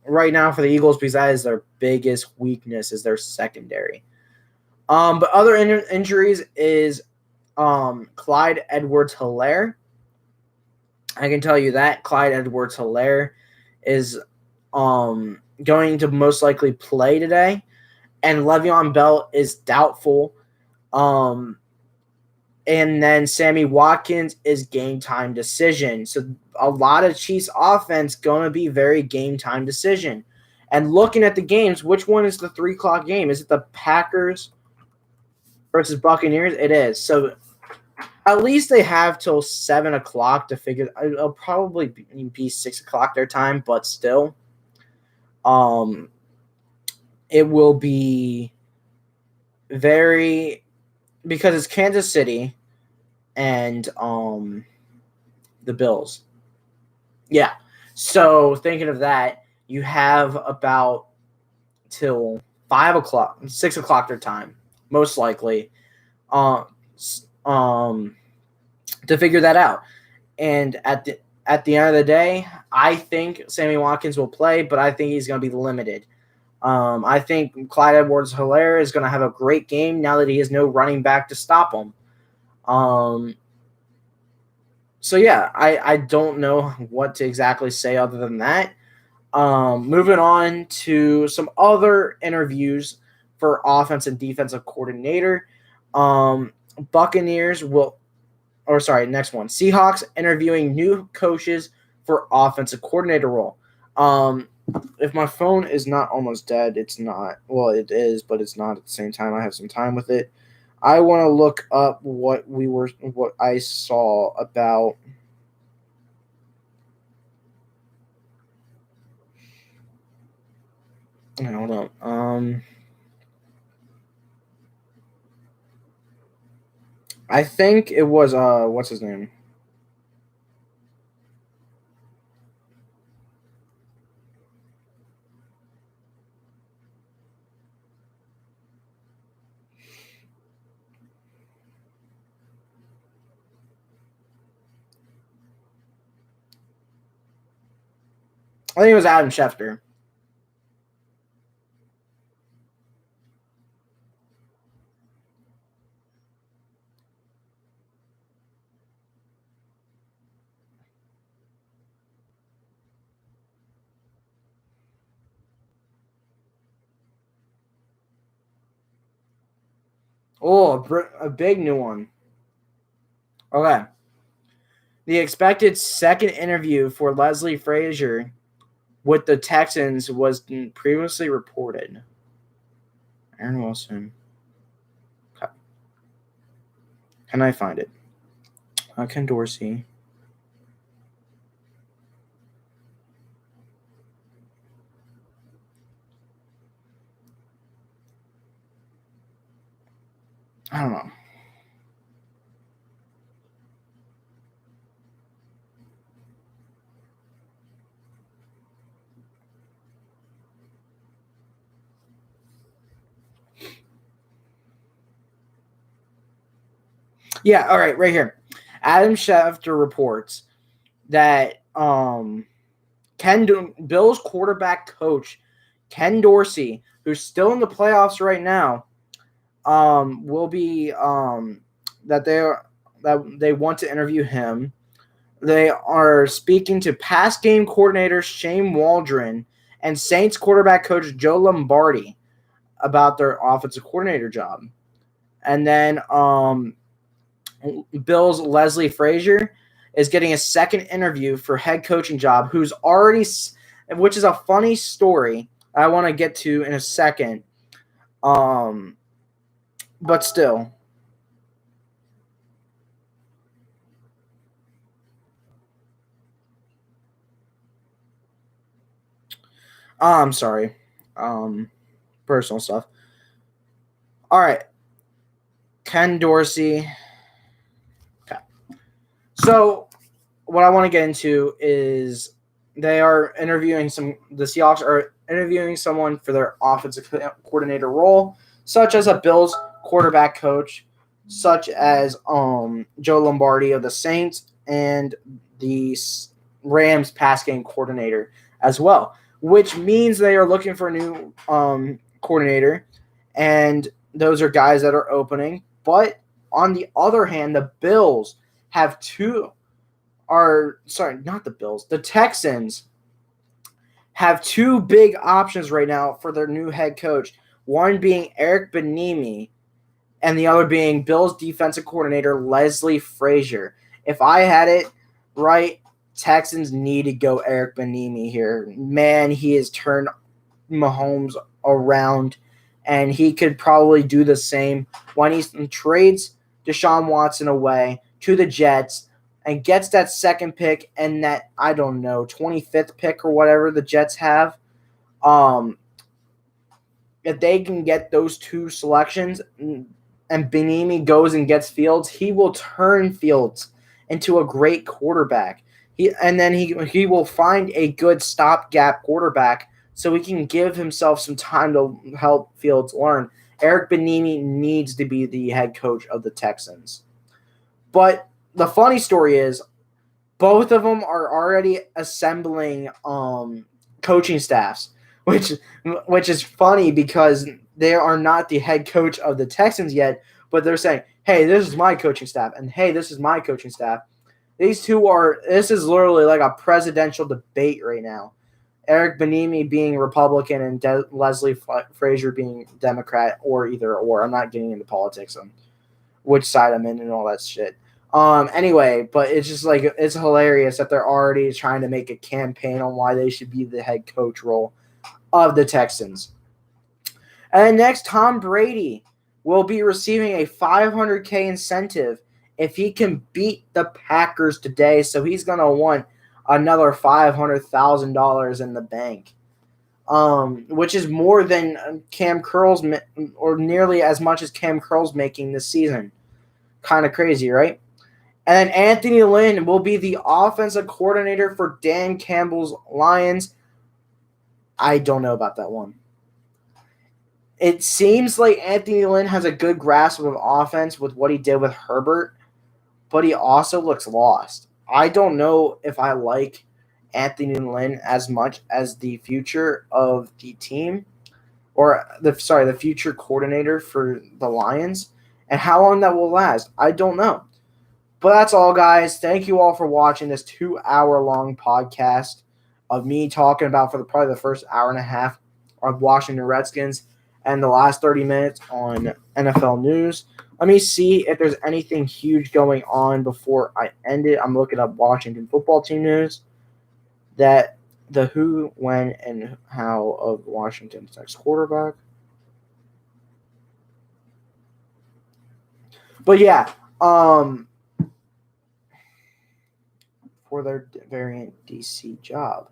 [SPEAKER 1] right now for the Eagles because that is their biggest weakness is their secondary. But other injuries is Clyde Edwards-Helaire. I can tell you that Clyde Edwards-Helaire is going to most likely play today, and Le'Veon Bell is doubtful. And then Sammy Watkins is game time decision. So a lot of Chiefs offense going to be very game time decision. And looking at the games, which one is the 3 o'clock game? Is it the Packers versus Buccaneers? It is. So at least they have till 7 o'clock to figure. It'll probably be 6 o'clock their time, but still, it will be very because it's Kansas City and the Bills. Yeah. So thinking of that, you have about till 5 o'clock, 6 o'clock their time, most likely, to figure that out. And at the end of the day, I think Sammy Watkins will play, but I think he's going to be limited. I think Clyde Edwards-Helaire is going to have a great game now that he has no running back to stop him. So, yeah, I don't know what to exactly say other than that. Moving on to some other interviews for offense and defensive coordinator. Buccaneers next one. Seahawks interviewing new coaches for offensive coordinator role. If my phone is not almost dead, it's not. Well, it is, but it's not at the same time. I have some time with it. I want to look up what I saw about. Hold on. I think it was what's his name? I think it was Adam Schefter. Oh, a big new one. Okay. The expected second interview for Leslie Frazier with the Texans was previously reported. Aaron Wilson. Okay. Can I find it? Ken Dorsey. I don't know. Yeah, all right, right here. Adam Schefter reports that Bill's quarterback coach, Ken Dorsey, who's still in the playoffs right now, will be that they want to interview him. They are speaking to past game coordinator Shane Waldron and Saints quarterback coach Joe Lombardi about their offensive coordinator job. And then Bill's Leslie Frazier is getting a second interview for head coaching job, which is a funny story I want to get to in a second. But still. I'm sorry. Personal stuff. All right. Ken Dorsey. Okay. So what I want to get into is the Seahawks are interviewing someone for their offensive coordinator role, such as a Bills quarterback coach, such as Joe Lombardi of the Saints and the Rams pass game coordinator as well, which means they are looking for a new coordinator, and those are guys that are opening. But on the other hand, the Bills have the Texans have two big options right now for their new head coach, one being Eric Bienemy and the other being Bills defensive coordinator Leslie Frazier. If I had it right, Texans need to go Eric Bienemy here. Man, he has turned Mahomes around, and he could probably do the same when he trades Deshaun Watson away to the Jets and gets that second pick and that, 25th pick or whatever the Jets have. If they can get those two selections and Bienemy goes and gets Fields, he will turn Fields into a great quarterback. He will find a good stopgap quarterback so he can give himself some time to help Fields learn. Eric Bienemy needs to be the head coach of the Texans. But the funny story is both of them are already assembling coaching staffs, which is funny because they are not the head coach of the Texans yet, but they're saying, hey, this is my coaching staff, and hey, this is my coaching staff. This is literally like a presidential debate right now. Eric Bienemy being Republican and Leslie Frazier being Democrat, or either or. I'm not getting into politics on which side I'm in and all that shit. Anyway, but it's just like, it's hilarious that they're already trying to make a campaign on why they should be the head coach role of the Texans. And next, Tom Brady will be receiving a $500K incentive if he can beat the Packers today. So he's going to want another $500,000 in the bank, which is more than Cam Curl's, or nearly as much as Cam Curl's making this season. Kind of crazy, right? And then Anthony Lynn will be the offensive coordinator for Dan Campbell's Lions. I don't know about that one. It seems like Anthony Lynn has a good grasp of offense with what he did with Herbert, but he also looks lost. I don't know if I like Anthony Lynn as much as the future of the team, or the future coordinator for the Lions, and how long that will last. I don't know. But that's all, guys. Thank you all for watching this 2-hour-long podcast of me talking about for probably the first hour and a half of Washington Redskins and the last 30 minutes on NFL news. Let me see if there's anything huge going on before I end it. I'm looking up Washington football team news. That the who, when, and how of Washington's next quarterback. But yeah, for their variant DC job.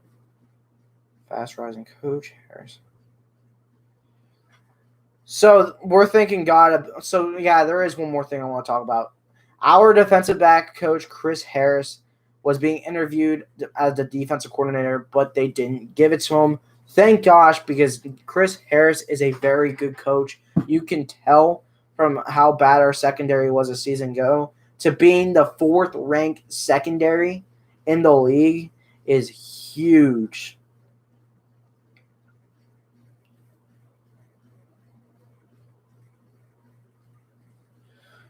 [SPEAKER 1] Fast rising coach Harris. So we're thinking, there is one more thing I want to talk about. Our defensive back coach, Chris Harris, was being interviewed as the defensive coordinator, but they didn't give it to him. Thank gosh, because Chris Harris is a very good coach. You can tell from how bad our secondary was a season ago to being the 4th ranked secondary in the league is huge.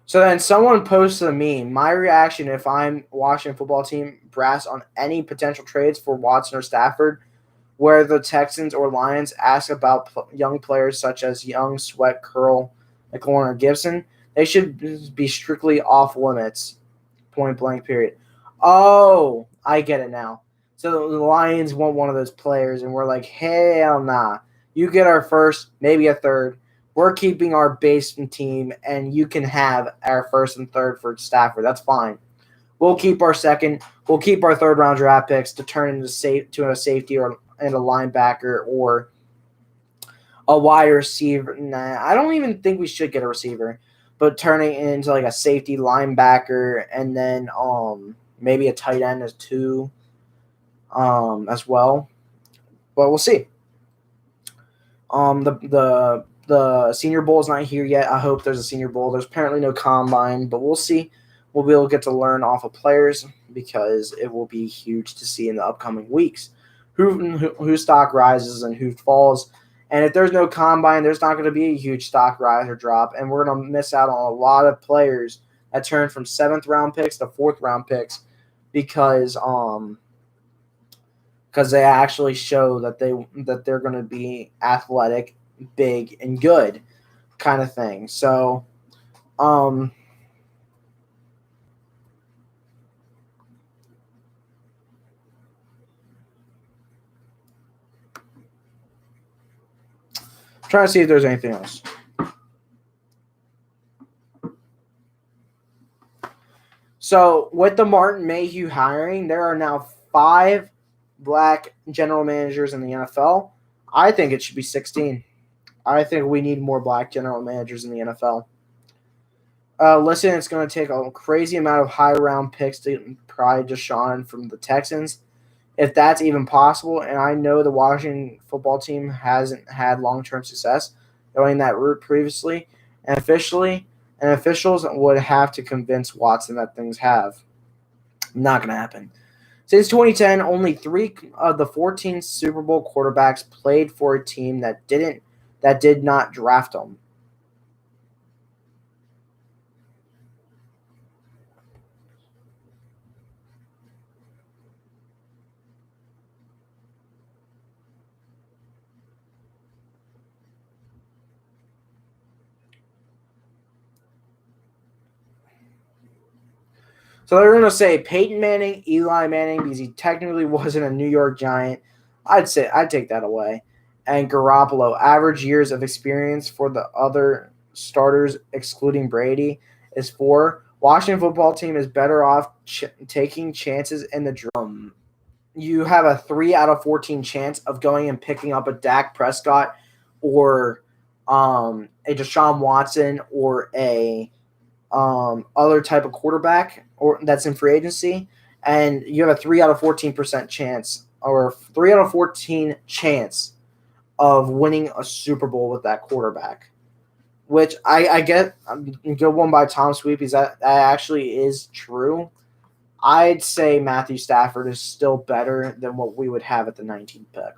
[SPEAKER 1] So then someone posted a meme. My reaction if I'm Washington football team brass on any potential trades for Watson or Stafford, where the Texans or Lions ask about young players such as Young, Sweat, Curl, McLaurin, or Gibson, they should be strictly off limits. Point blank, period. Oh, I get it now. So the Lions want one of those players, and we're like, hell nah. You get our first, maybe a third. We're keeping our base team, and you can have our first and third for Stafford. That's fine. We'll keep our second. We'll keep our third-round draft picks to turn into a safety and a linebacker or a wide receiver. Nah, I don't even think we should get a receiver, but turning it into like a safety linebacker and then maybe a tight end as 2 as well. But we'll see. The Senior Bowl is not here yet. I hope there's a Senior Bowl. There's apparently no combine, but we'll see. We'll be able to get to learn off of players because it will be huge to see in the upcoming weeks who stock rises and who falls. And if there's no combine, there's not going to be a huge stock rise or drop, and we're going to miss out on a lot of players that turn from 7th-round picks to 4th-round picks because they actually show that they're going to be athletic, big, and good kind of thing. So, trying to see if there's anything else. So, with the Martin Mayhew hiring, there are now 5 black general managers in the NFL. I think it should be 16. I think we need more black general managers in the NFL. Listen, it's going to take a crazy amount of high-round picks to pry Deshaun from the Texans, if that's even possible. And I know the Washington football team hasn't had long-term success going that route previously, and officials would have to convince Watson that things have. Not going to happen. Since 2010, only 3 of the 14 Super Bowl quarterbacks played for a team that did not draft them. So they're going to say Peyton Manning, Eli Manning, because he technically wasn't a New York Giant. I'd take that away. And Garoppolo, average years of experience for the other starters, excluding Brady, is 4. Washington football team is better off taking chances in the drum. You have a 3 out of 14 chance of going and picking up a Dak Prescott or a Deshaun Watson or a other type of quarterback or that's in free agency, and you have a 3 out of 14% chance or 3 out of 14 chance of winning a Super Bowl with that quarterback, which I get. Good one by Tom Sweepies. That actually is true. I'd say Matthew Stafford is still better than what we would have at the 19th pick.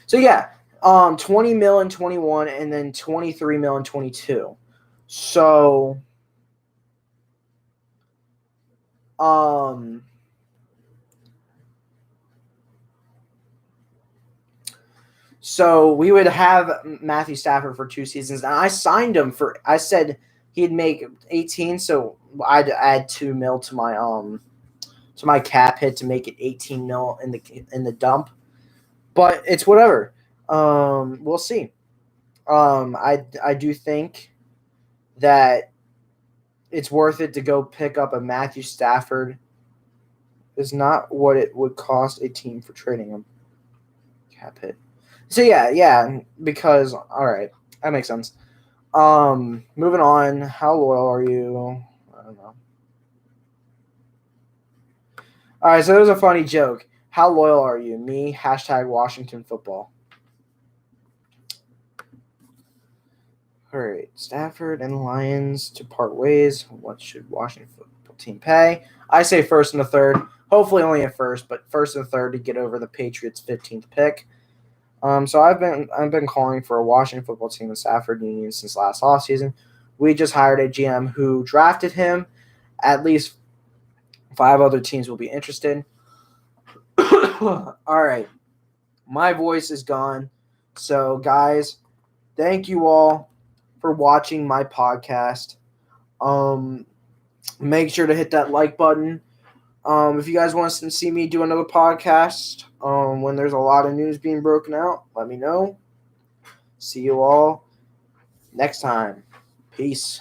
[SPEAKER 1] So yeah, 20 mil in 21 and then 23 mil in 22. So so we would have Matthew Stafford for 2 seasons, and I signed him for. I said he'd make 18, so I'd add 2 mil to my cap hit to make it 18 mil in the dump. But it's whatever. We'll see. I do think that it's worth it to go pick up a Matthew Stafford. Is not what it would cost a team for trading him. Cap hit. So yeah, because all right, that makes sense. Moving on. How loyal are you? don't know. All right, so there's a funny joke. How loyal are you? Me, hashtag Washington football. All right, Stafford and Lions to part ways. What should Washington football team pay? I say first and the third. Hopefully only at first, but first and third to get over the Patriots' 15th pick. So I've been calling for a Washington football team and Stafford union since last offseason. We just hired a GM who drafted him. At least 5 other teams will be interested. All right. My voice is gone. So, guys, thank you all for watching my podcast. Make sure to hit that like button. If you guys want to see me do another podcast when there's a lot of news being broken out, let me know. See you all next time. Peace.